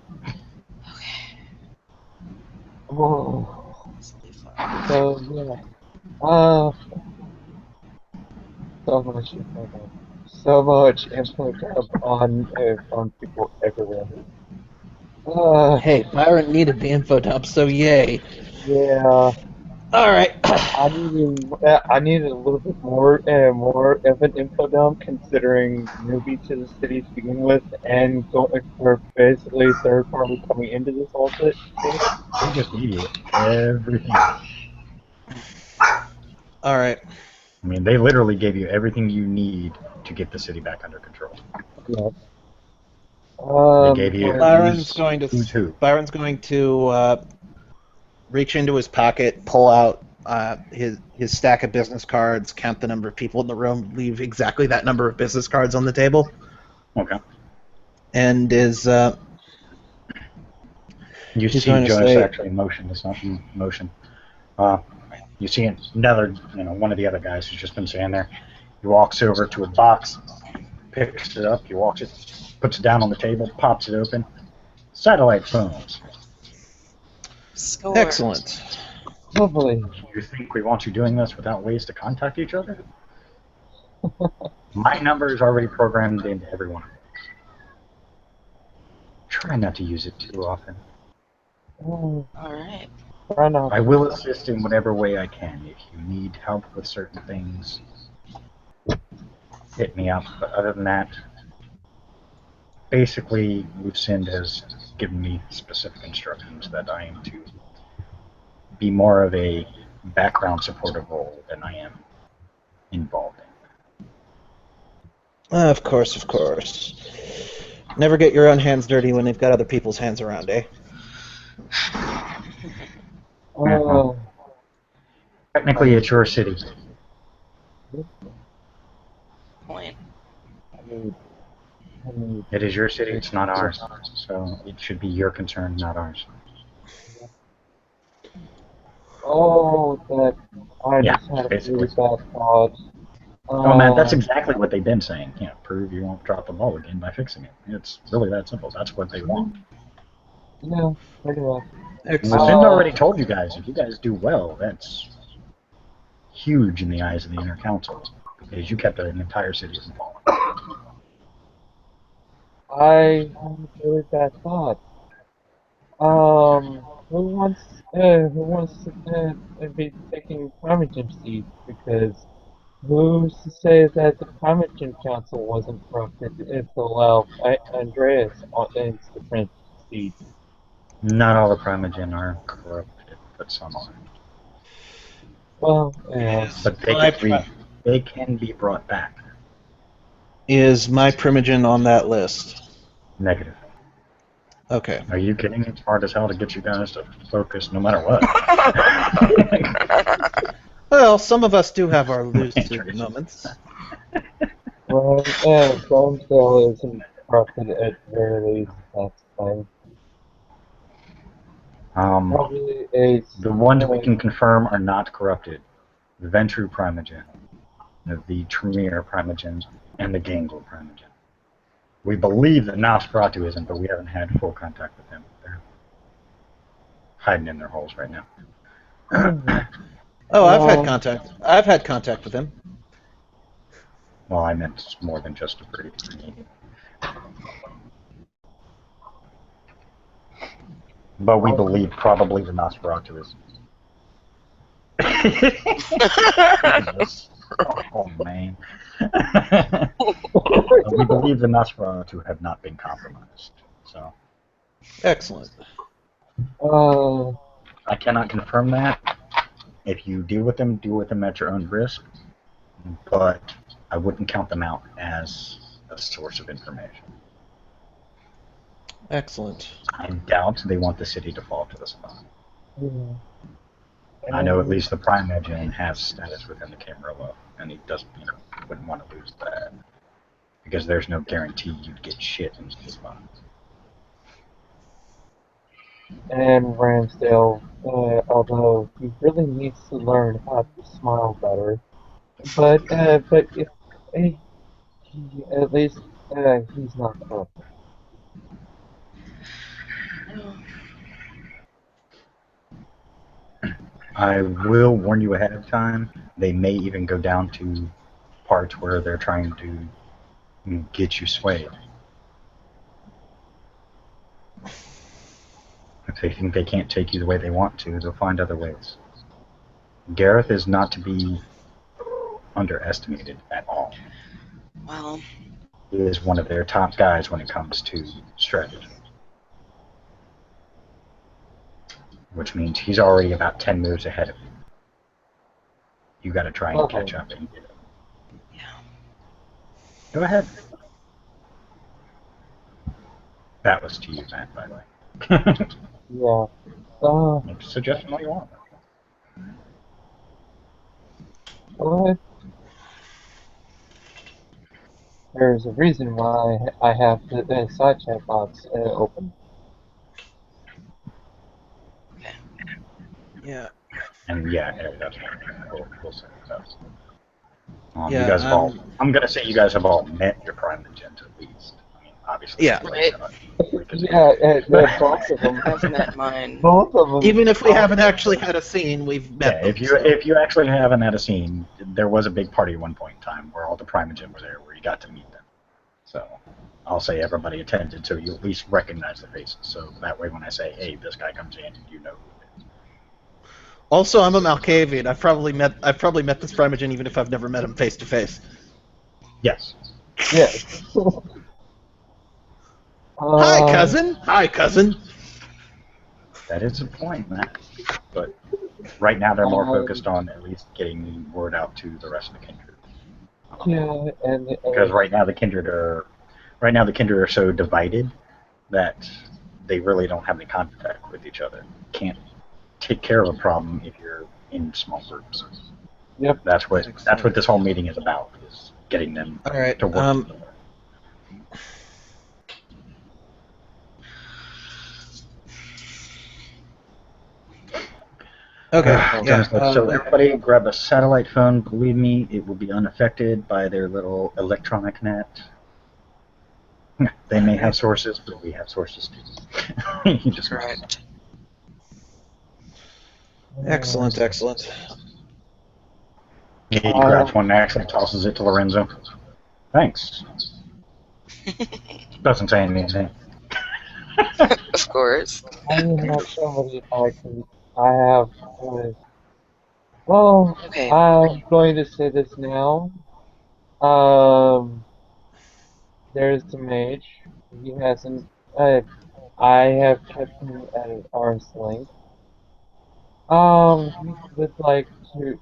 S2: Whoa.
S3: This will be fun.
S2: So, yeah. Uh, so much info. So much info dump on people everywhere. Uh,
S4: Hey, Byron needed the info dump, so yay.
S2: yeah.
S4: All right.
S2: I needed a little bit more of an info dump considering newbie to the city to begin with, and going for basically third party coming into this whole shit.
S1: They just gave you everything.
S4: All right.
S1: I mean, they literally gave you everything you need to get the city back under control.
S2: Yeah.
S1: They gave you
S4: Byron's going
S1: who's
S4: to
S1: who.
S4: Byron's going to reach into his pocket, pull out his stack of business cards, count the number of people in the room, leave exactly that number of business cards on the table,
S1: Okay.
S4: and
S1: You
S4: he's
S1: see
S4: going to
S1: Jonas
S4: say,
S1: actually motion. It's not in motion. You see another, one of the other guys who's just been standing there. He walks over to a box, picks it up, he walks it, puts it down on the table, pops it open. Satellite phones.
S3: Score.
S4: excellent.
S2: Lovely.
S1: You think we want you doing this without ways to contact each other? My number is already programmed into every one of them. Try not to use it too often.
S2: Oh,
S3: All right.
S2: try not
S1: I
S2: to.
S1: will assist in whatever way I can. If you need help with certain things, hit me up. But other than that, basically, Lucinde has given me specific instructions that I am to be more of a background supportive role than I am involved in.
S4: Of course, of course. Never get your own hands dirty when they've got other people's hands around, eh?
S2: Uh,
S1: Technically, it's your city.
S3: Point.
S2: I mean,
S1: It is your city, it's not ours. So it should be your concern, not ours.
S2: oh, that I
S1: Yeah,
S2: just had a
S1: basically.
S2: really bad thought.
S1: Oh man, that's exactly what they've been saying. Yeah, prove you won't drop the ball again by fixing it. It's really that simple. That's what they want.
S2: Yeah, pretty much.
S4: Excellent.
S1: Lucinda already told you guys, if you guys do well, that's huge in the eyes of the inner council. Because you kept an entire city from falling.
S2: I have a really bad thought. Who wants to be taking Primogen seat? Because who's to say that the Primogen Council wasn't corrupted to allow Andreas into the Prince seat?
S1: Not all the Primogen are corrupted, but some are.
S2: Well, yeah.
S1: But they can be brought back.
S4: Is my Primogen on that list?
S1: Negative.
S4: Okay.
S1: Are you kidding? It's hard as hell to get you guys to focus no matter what.
S4: Well, some of us do have our lucid moments.
S2: Well, Bonesdale isn't corrupted at the very least, that's fine. Probably a...
S1: The ones we can confirm are not corrupted. The Ventru Primogen, the Tremere Primogen, and the Gangle Primogen. We believe that Nosferatu isn't, but we haven't had full contact with them. They're hiding in their holes right now.
S4: Oh, I've had contact. I've had contact with him.
S1: Well, I meant more than just a brief meeting. But we believe probably the Nosferatu is. Oh, man. We believe the Nosferatu have not been compromised. So
S4: Excellent.
S1: I cannot confirm that. If you deal with them at your own risk. But I wouldn't count them out as a source of information.
S4: Excellent.
S1: I doubt they want the city to fall to the spot.
S2: Yeah.
S1: I know at least the Primogen has status within the Camarilla, and he doesn't, wouldn't want to lose that. Because there's no guarantee you'd get shit in the spot.
S2: And Ramsdale, although he really needs to learn how to smile better, but if at least he's not corrupted.
S1: I will warn you ahead of time, they may even go down to parts where they're trying to get you swayed. If they think they can't take you the way they want to, they'll find other ways. Gareth is not to be underestimated at all.
S3: Well,
S1: He is one of their top guys when it comes to strategy. Which means he's already about 10 moves ahead of you. You gotta try and catch up and get it.
S3: yeah.
S1: Go ahead. That was to you, Matt, by the way.
S2: Yeah.
S1: Make a suggestion all you want.
S2: What? There's a reason why I have the side chat box open.
S4: Yeah.
S1: And yeah, that's we'll say that.
S4: Yeah,
S1: you guys have all. I'm gonna say you guys have all met your Primogen at least. I mean, obviously.
S4: Yeah.
S3: Right.
S2: Both of them.
S3: I've met mine.
S2: Both of them.
S4: Even if we haven't actually had a scene, we've met
S1: Yeah,
S4: them.
S1: if you actually haven't had a scene, there was a big party at one point in time where all the Primogen were there, where you got to meet them. So I'll say everybody attended, so you at least recognize the faces. So that way, when I say, "Hey, this guy comes in," you know who it is.
S4: Also, I'm a Malkavian. I've probably met this Primogen even if I've never met him face to face.
S1: Yes.
S2: Yes.
S4: Hi, cousin. Hi, cousin.
S1: That is a point, Matt. But right now they're more focused on at least getting word out to the rest of the kindred.
S2: Yeah, and
S1: Because right now the kindred are so divided that they really don't have any contact with each other. Can't take care of a problem if you're in small groups.
S2: Yep.
S1: That's what this whole meeting is about, is getting them
S4: All right.
S1: to work together.
S4: Okay.
S1: Jonas said, so everybody grab a satellite phone. Believe me, it will be unaffected by their little electronic net. They may have sources, but we have sources too. You just
S3: Correct.
S4: Excellent, excellent.
S1: He grabs one axe and tosses it to Lorenzo. Thanks. Doesn't say anything.
S3: Of course.
S2: I have somebody I have. Well,
S3: Okay.
S2: I'm going to say this now. There's the mage. He hasn't. I have kept him at an arm's length. He would like to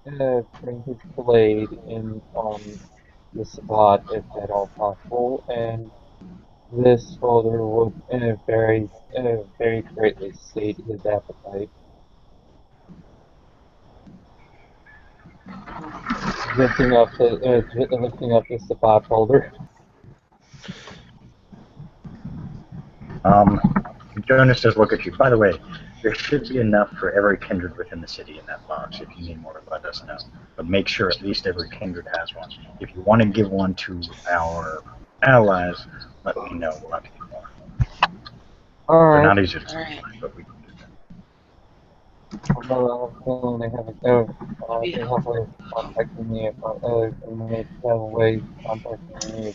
S2: bring his blade in on the spot if at all possible, and this folder would very greatly sate his appetite. Lifting up the spot folder.
S1: Jonas does look at you. By the way, there should be enough for every kindred within the city in that box. If you need more, let us know. But make sure at least every kindred has one. If you want to give one to our allies, let me know. We'll have to get more.
S2: All
S1: They're
S2: right.
S1: not easy to
S3: All right.
S1: find, but we can do
S2: They have a way of contacting me if they may have a way of contacting me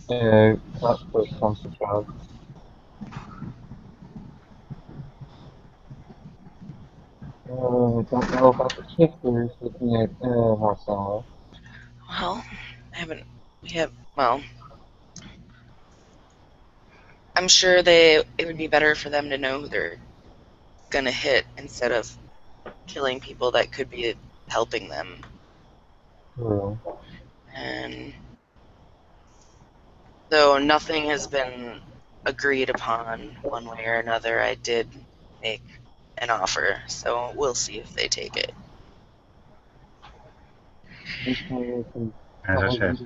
S2: if push comes to shove. I don't know about the shifters looking at Marcelo.
S3: Well, well, I'm sure it would be better for them to know who they're gonna hit instead of killing people that could be helping them.
S2: True.
S3: And though nothing has been agreed upon one way or another, I did make an offer, so we'll see if they take it.
S1: As I said,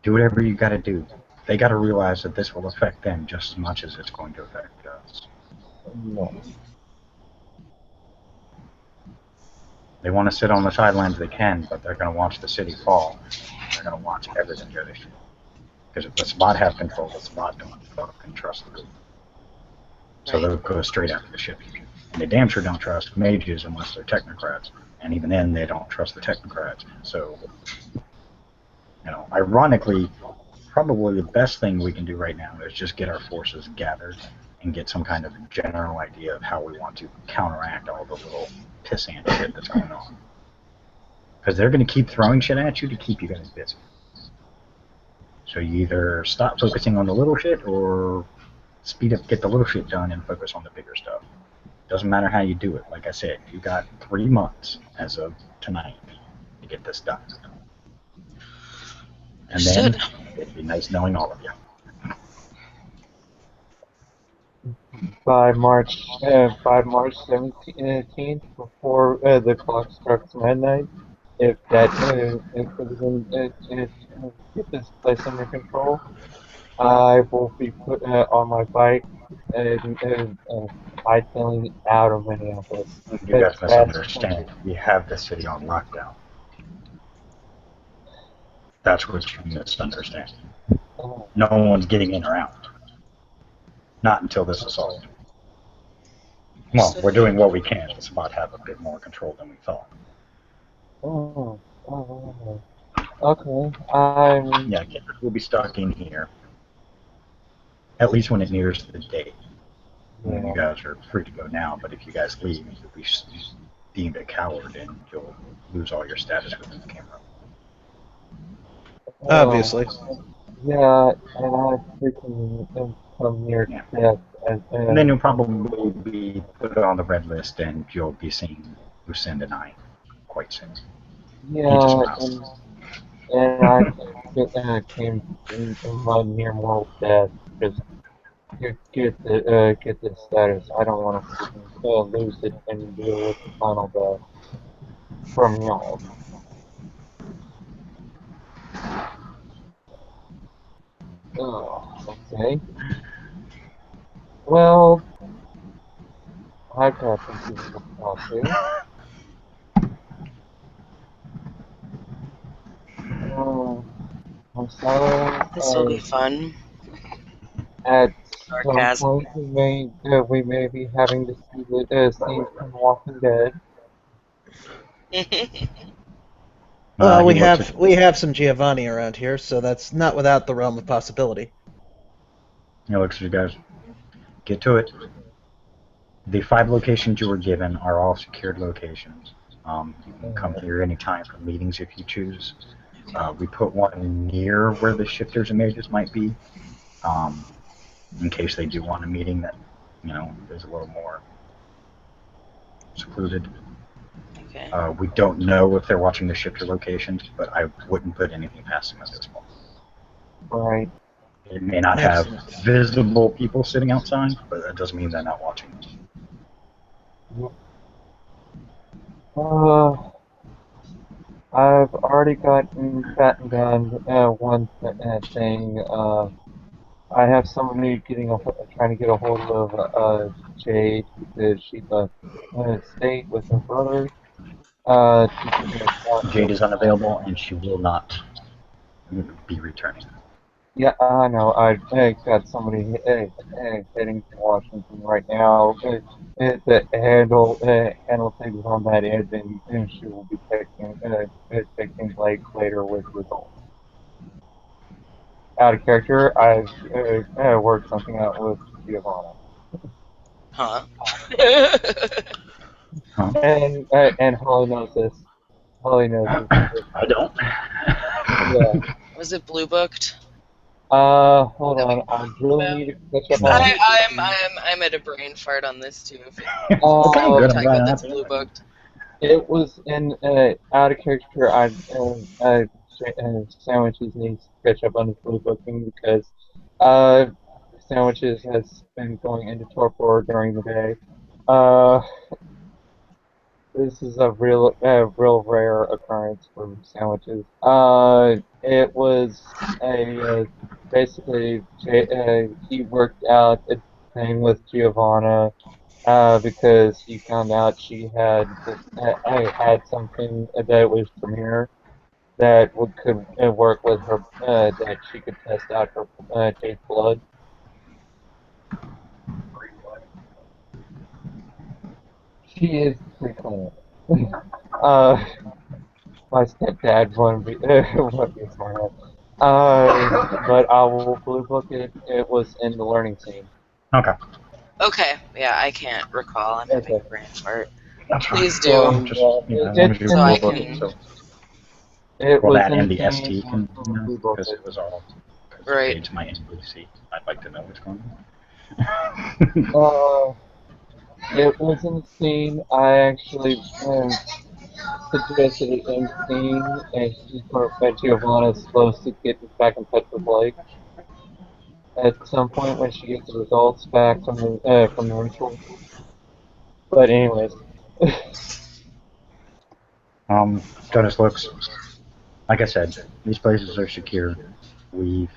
S1: do whatever you got to do. They got to realize that this will affect them just as much as it's going to affect us.
S2: No.
S1: They want to sit on the sidelines, they can, but they're going to watch the city fall. They're going to watch everything go to shit. Because if the spot has control, the spot don't fucking trust the group. So they'll go straight after the ship. And they damn sure don't trust mages unless they're technocrats. And even then, they don't trust the technocrats. So, ironically, probably the best thing we can do right now is just get our forces gathered and get some kind of general idea of how we want to counteract all the little pissant shit that's going on. Because they're going to keep throwing shit at you to keep you guys busy. So you either stop focusing on the little shit or speed up, get the little shit done, and focus on the bigger stuff. Doesn't matter how you do it. Like I said, you got 3 months as of tonight to get this done. And then it'd be nice knowing all of you.
S2: By March 17th, before the clock strikes midnight, if get this place under control, I will be put on my bike and hightailing out of Minneapolis.
S1: You
S2: As
S1: guys
S2: fast as I
S1: misunderstand. We have the city on lockdown. That's what you misunderstand.
S2: can.
S1: No one's getting in or out. Not until this assault. Well, we're doing what we can to spot have a bit more control than we thought.
S2: Okay.
S1: Yeah, we'll be stuck in here. At least when it nears the day.
S2: Yeah.
S1: You guys are free to go now, but if you guys leave, you'll be deemed a coward and you'll lose all your status within the camera.
S4: Obviously.
S2: Yeah, and I freaking come near
S1: Yeah.
S2: death as
S1: And then you'll probably be put on the red list, and you'll be seeing Lucinde and I quite soon. He just
S2: yeah,
S1: smiles.
S2: and I came in my near mortal death. Just get this status. I don't want to freaking lose it and deal with the final death from y'all. Oh, okay. Well, I've got some people to talk to. So,
S3: This will be fun.
S2: at some
S3: Sarcasm.
S2: point, we may be having to see the scenes from Walking Dead.
S4: Well,
S1: He
S4: we
S1: looks at
S4: have some Giovanni around here, so that's not without the realm of possibility.
S1: you guys. Get to it. The 5 locations you were given are all secured locations. You can come here anytime for meetings if you choose. We put one near where the shifters and mages might be, in case they do want a meeting that, is a little more secluded.
S3: Okay.
S1: We don't know if they're watching the shifter locations, but I wouldn't put anything past them at this point.
S2: Right.
S1: It may not have visible people sitting outside, but that doesn't mean they're not watching.
S2: I've already gotten fattened on one thing. I have somebody trying to get a hold of Jade because she left state with her brother.
S1: Jade is unavailable, and she will not be returning.
S2: Yeah, I know. I got somebody heading to Washington right now to handle things on that end, and she will be taking Blake later with results. Out of character, I've worked something out with Giovanna,
S3: Huh?
S1: Huh?
S2: and Holly knows this. Holly knows this.
S1: I don't.
S2: Yeah.
S3: Was it blue booked?
S2: Hold on. I really need to catch up on
S1: No.
S3: I'm at a brain fart on this too. If
S1: Okay,
S3: you're
S1: good.
S2: Um,
S1: I'm
S3: talking
S1: glad
S3: about
S1: I'm
S3: that's
S1: happy.
S3: blue booked.
S2: it was in out of character. Sandwiches needs to catch up on his blue booking because uh, sandwiches has been going into torpor during the day. Uh, this is a real rare occurrence for sandwiches. It was basically he worked out a thing with Giovanna because he found out she had I had something that was Premiere that could work with her that she could test out her Jade's blood. She is preclinical. uh, my stepdad wouldn't be a smart ass. But I will blue book it. It was in the learning scene.
S1: Okay.
S3: Okay, yeah, I can't recall. I'm having
S2: Okay.
S3: a brain fart.
S1: That's fine.
S3: Please do,
S2: So
S1: As long
S2: it's
S1: as you
S3: so
S2: in
S3: I
S2: the
S1: book it.
S3: can.
S2: scene.
S1: So,
S2: It
S1: well,
S2: was
S1: that
S2: in
S1: and
S2: the
S1: the
S2: scene.
S1: ST can,
S2: Blue book
S1: because
S2: it.
S1: it was all, because
S3: Right.
S1: Jade's my NPC. I'd like to know what's going on.
S2: Uh, it was in the scene. I actually suggested it in scene, and Giovanna is supposed to get back in touch with Blake at some point when she gets the results back from the ritual. But anyways,
S1: Jonas looks, like I said, these places are secure. We've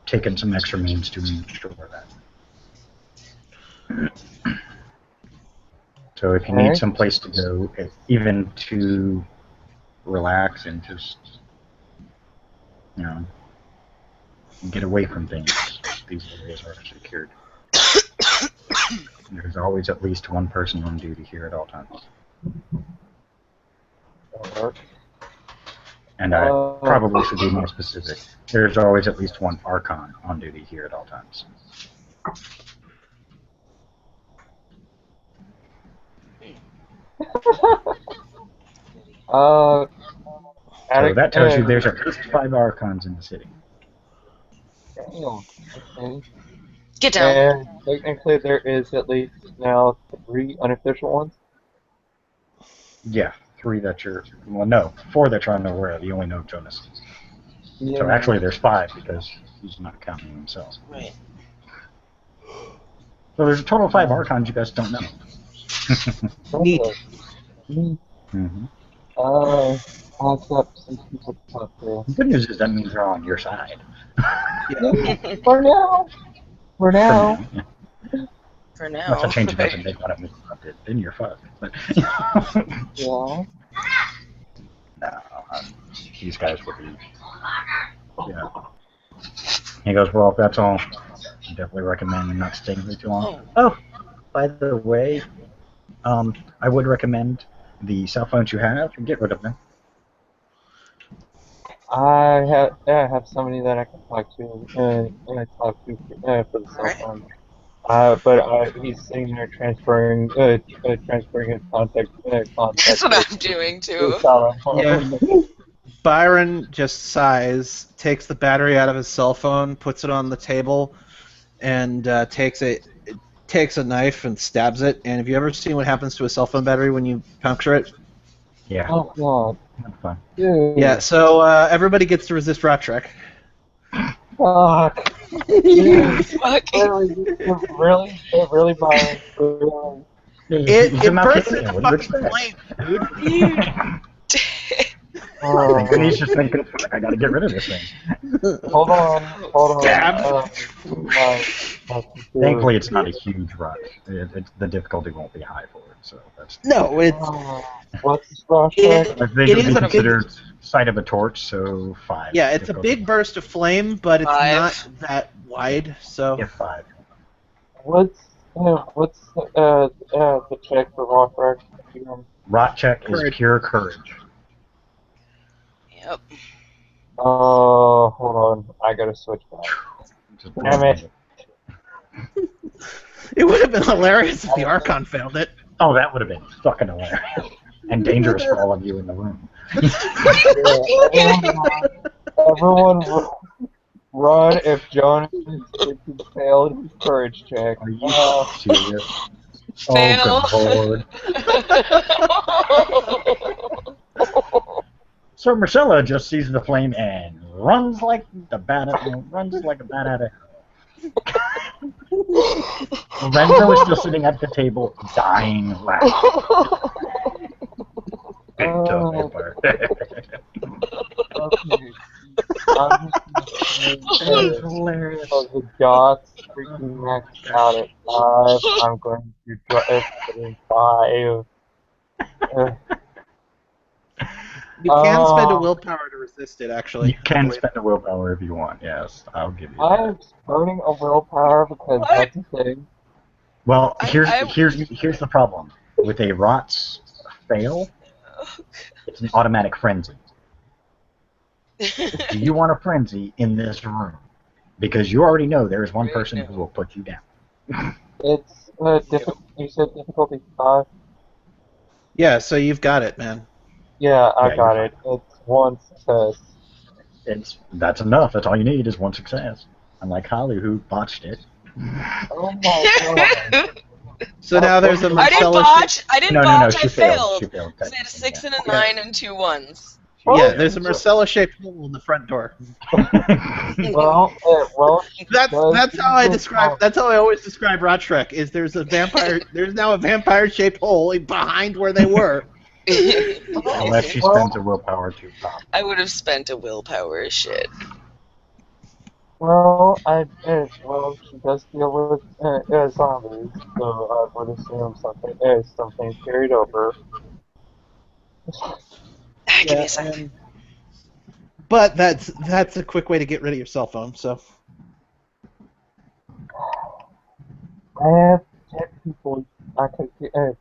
S1: taken some extra means to ensure that. So if you need
S2: alright.
S1: some place to go, even to relax and just, you know, get away from things, these areas are secured. There's always at least one person on duty here at all times.
S2: That works.
S1: And I probably should be more specific. There's always at least one Archon on duty here at all times.
S2: Uh,
S1: So that tells you there's at least 5 Archons in the city.
S2: Damn. Okay.
S3: Get down.
S2: And technically, there is at least now 3 unofficial ones.
S1: Yeah, 3 that you're... Well, no, 4 that you're unaware of. You only know Jonas.
S2: Yeah.
S1: So actually there's 5 because he's not counting himself.
S3: Right.
S1: So there's a total of 5 Archons you guys don't know.
S4: Neat.
S1: Mm-hmm.
S2: I've got some people to talk to.
S1: The good news is that means they're on your side.
S2: For now. For now.
S1: Yeah.
S3: For now.
S1: Unless I change it up and make one of them corrupted, then you're fucked. But
S2: Yeah.
S1: no, these guys would be. Yeah. He goes, well, if that's all, I definitely recommend not staying here too long. Oh, by the way, I would recommend the cell phones you have and get rid of them.
S2: I have somebody that I can talk to for the cell phone. But he's sitting there transferring his contact.
S3: That's what I'm doing too.
S4: Yeah. Byron just sighs, takes the battery out of his cell phone, puts it on the table, and takes a knife and stabs it. And have you ever seen what happens to a cell phone battery when you puncture it?
S1: Yeah.
S2: Oh god.
S1: That's fun.
S2: Dude.
S4: Yeah. So everybody gets to resist rot trek.
S2: Fuck.
S3: Fuck.
S2: Really, Byron. Really.
S4: It bursts into fucking flames, dude.
S1: And he's just thinking, fuck, I gotta get rid of this thing.
S2: Hold on.
S4: Stab.
S1: Thankfully, it's not a huge rut. The difficulty won't be high for it, so that's...
S4: No, it's...
S2: What's the splash
S1: I think it would be
S4: is a
S1: considered sight of a torch, so 5.
S4: Yeah, it's a big burst of flame, but it's
S3: 5.
S4: not that wide, so...
S1: Yeah, 5.
S2: What's the check for rock rack?
S1: Rot check is
S4: Courage.
S1: pure courage.
S3: Yep.
S2: Oh, hold on. I gotta switch back.
S1: Just
S2: Damn it.
S4: It would have been hilarious if the Archon failed it.
S1: Oh, that would have been fucking hilarious. And dangerous for all of you in the room.
S2: Everyone run if Jonas failed his courage check.
S1: Are you serious?
S3: Fail.
S1: Oh, good lord. So Marcella just sees the flame and runs like a bat out of hell. Lorenzo is still sitting at the table, dying laughing. Big tough vampire.
S2: Okay. I'm just
S1: Hilarious.
S2: the dots freaking maxed out at 5. I'm going to drive it 5.
S4: You can spend a willpower to resist it, actually.
S1: You can spend a willpower if you want, yes. I'll give you that.
S2: I'm burning a willpower because that's a thing.
S1: Well,
S3: I-
S1: here's the problem. With a rot's fail, it's an automatic frenzy. Do you want a frenzy in this room? Because you already know there is one person who will put you down.
S2: It's you said difficulty 5?
S4: Yeah, so you've got it, man.
S2: Yeah, I
S1: Yeah,
S2: got
S1: you're
S2: it. It's 1 success.
S1: That's enough. That's all you need is 1 success. Unlike Holly, who botched it.
S2: Oh my god.
S4: So now there's a
S3: I didn't
S4: Marcella...
S3: botch. I didn't
S1: No,
S3: botch.
S1: she
S3: I
S1: failed. She
S3: failed.
S1: failed.
S3: I had a 6 and a
S4: Yeah.
S3: 9 and 2 1s.
S4: Yeah, there's a Marcella-shaped hole in the front door.
S2: Well,
S4: That's how I describe. That's how I always describe Rot Trek. Is there's a vampire? There's now a vampire-shaped hole behind where they were.
S1: Unless she spends a willpower to pop.
S3: I would have spent a willpower as shit.
S2: Well, she does deal with zombies, so I would assume something carried over.
S3: Give me a second.
S4: But that's a quick way to get rid of your cell phone. So
S2: I have 10 people I could give them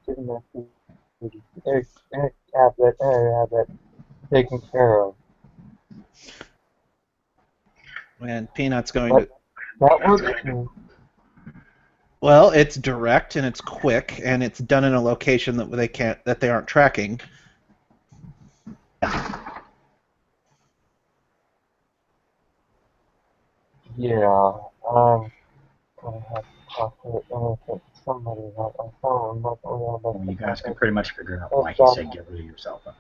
S2: have that taken care of.
S4: and Peanut's going
S2: But
S4: to.
S2: that was
S4: Well, it's direct and it's quick and it's done in a location that they aren't tracking.
S2: Yeah, I'm gonna have to talk to somebody about my phone, but
S1: Well, you guys can pretty much figure out why
S2: it's
S1: he
S2: done.
S1: said get rid of your cell phones.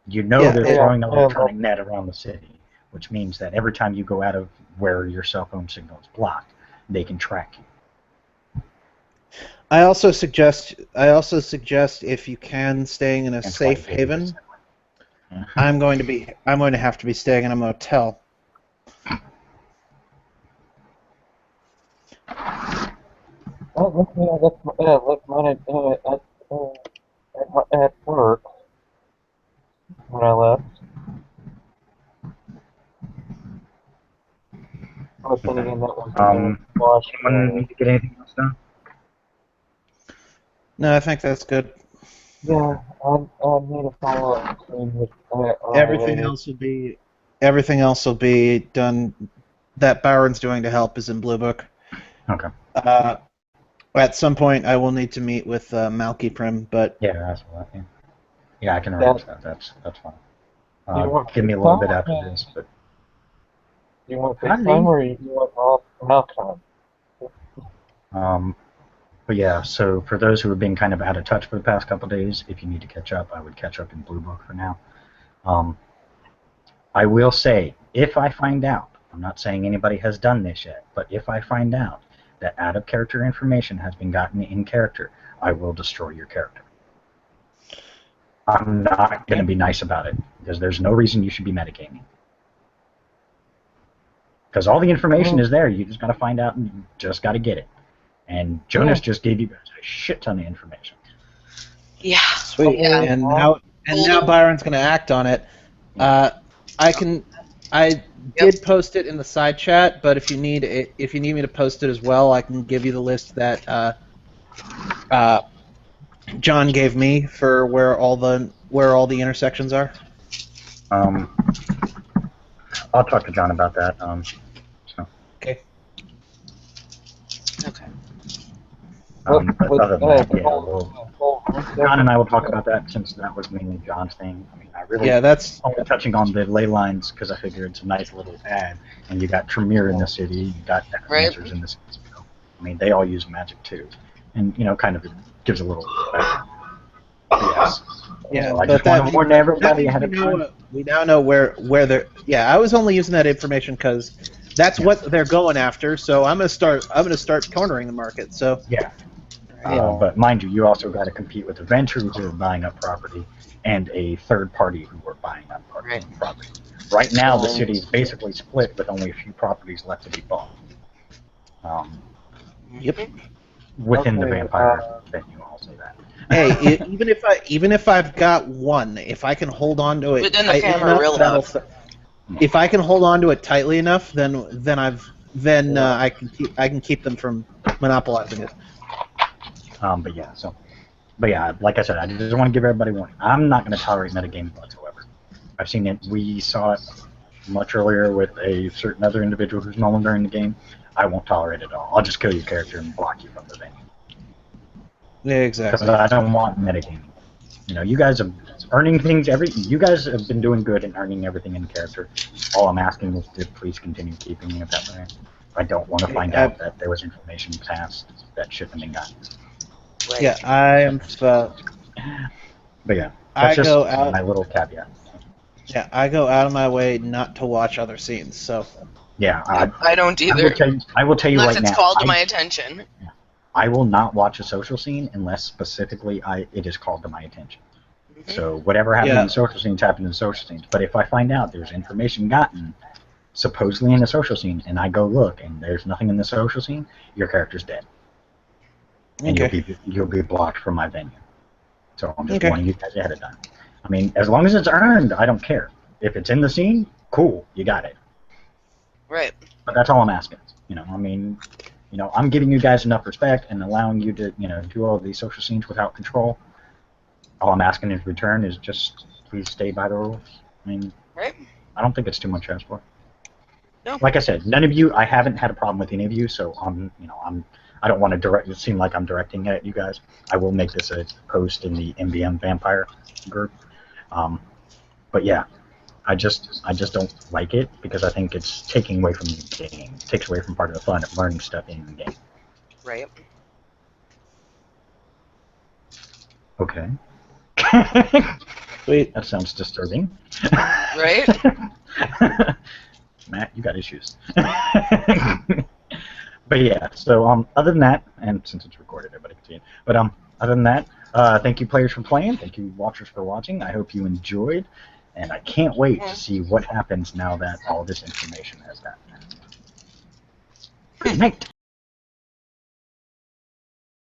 S1: You know
S4: Yeah,
S1: they're
S2: Yeah,
S1: throwing an
S2: and
S1: electronic net around the city, which means that every time you go out of where your cell phone signal is blocked, they can track you.
S4: I also suggest if you can staying in a
S1: That's why he
S4: safe
S1: gave you the
S4: haven.
S1: signal. Yeah.
S4: I'm going to have to be staying in a motel.
S2: look, yeah, that's mine at work when I left. But then
S1: Okay.
S2: again, that was wash
S1: Anyone need to get anything else done?
S4: No, I think that's good.
S2: Yeah, I need to follow up soon with
S4: Everything
S2: later.
S4: else will be done. That Byron's doing to help is in Blue Book.
S1: Okay.
S4: At some point, I will need to meet with Malky Prim, but
S1: Yeah, that's what I think. Yeah, I can
S2: That,
S1: arrange that. That's fine.
S2: do you want
S1: Give me a little
S2: FaceTime
S1: bit
S2: or
S1: after this, but
S2: do you want FaceTime
S1: Handy.
S2: or you want Malcolm?
S1: But yeah, so for those who have been kind of out of touch for the past couple of days, if you need to catch up, I would catch up in Blue Book for now. I will say, if I find out, I'm not saying anybody has done this yet, but if I find out that out of character information has been gotten in character, I will destroy your character. I'm not going to be nice about it, because there's no reason you should be metagaming. Because all the information is there, you just got to find out and you just got to get it. And Jonas just gave you guys a shit ton of information.
S3: Yeah.
S4: sweet.
S3: Yeah.
S4: And now Byron's going to act on it. I did post it in the side chat, but if you need me to post it as well, I can give you the list that John gave me for where all the intersections are.
S1: I'll talk to John about that.
S4: Okay.
S3: Okay.
S1: But other than that, John and I will talk about that since that was mainly John's thing. I mean, I really
S4: that's
S1: only touching on the ley lines because I figured it's a nice little ad. And you got Tremere in the city, you got Necromancers in the city. So, I mean, they all use magic too, and kind of gives a little. Yes.
S4: Yeah,
S1: so I just want to warn everybody ahead of time.
S4: We now know where they're. Yeah, I was only using that information because that's what they're going after. So I'm gonna start cornering the market. So
S1: yeah. But mind you, you also got to compete with the Ventures who are buying up property and a third party who are buying up property. Right now, the city is basically split with only a few properties left to be bought.
S4: Yep.
S1: Within the vampire venue, I'll say that.
S4: Hey, even if I've got one, if I can hold on to it
S3: Within the
S4: tightly enough, if I can hold on to it tightly enough, then I can keep them from monopolizing it.
S1: But yeah, like I said, I just want to give everybody warning. I'm not going to tolerate metagaming whatsoever. I've seen it. We saw it much earlier with a certain other individual who's no longer in the game. I won't tolerate it at all. I'll just kill your character and block you from the venue.
S4: Yeah, exactly.
S1: Because I don't want metagaming. You guys are earning things. You guys have been doing good in earning everything in character. All I'm asking is to please continue keeping it that way. I don't want to find out that there was information passed that shouldn't have been gotten.
S3: Right.
S4: Yeah, I am.
S1: But yeah, that's just my little caveat.
S4: Yeah, I go out of my way not to watch other scenes. So.
S3: Yeah, I don't either.
S1: I will tell you
S3: unless
S1: right now.
S3: it's called to my attention.
S1: I will not watch a social scene unless specifically it is called to my attention. Mm-hmm. So whatever happened in social scenes happened in social scenes. But if I find out there's information gotten supposedly in a social scene and I go look and there's nothing in the social scene, your character's dead. And you'll be blocked from my venue. So I'm just warning you guys ahead of time. I mean, as long as it's earned, I don't care. If it's in the scene, cool, you got it.
S3: Right.
S1: But that's all I'm asking. I'm giving you guys enough respect and allowing you to, do all of these social scenes without control. All I'm asking in return is just please stay by the rules. I mean, I don't think it's too much to ask for.
S3: No.
S1: Like I said, none of you. I haven't had a problem with any of you, so I don't want to seem like I'm directing it at you guys. I will make this a post in the MVM Vampire group. But yeah, I just don't like it because I think it's taking away from the game. It takes away from part of the fun of learning stuff in the game.
S3: Right.
S1: Okay.
S4: Sweet.
S1: That sounds disturbing.
S3: Right?
S1: Matt, you got issues. But yeah, so other than that, and since it's recorded, everybody can see it. But other than that, thank you players for playing. Thank you watchers for watching. I hope you enjoyed, and I can't wait to see what happens now that all this information has happened. Good night.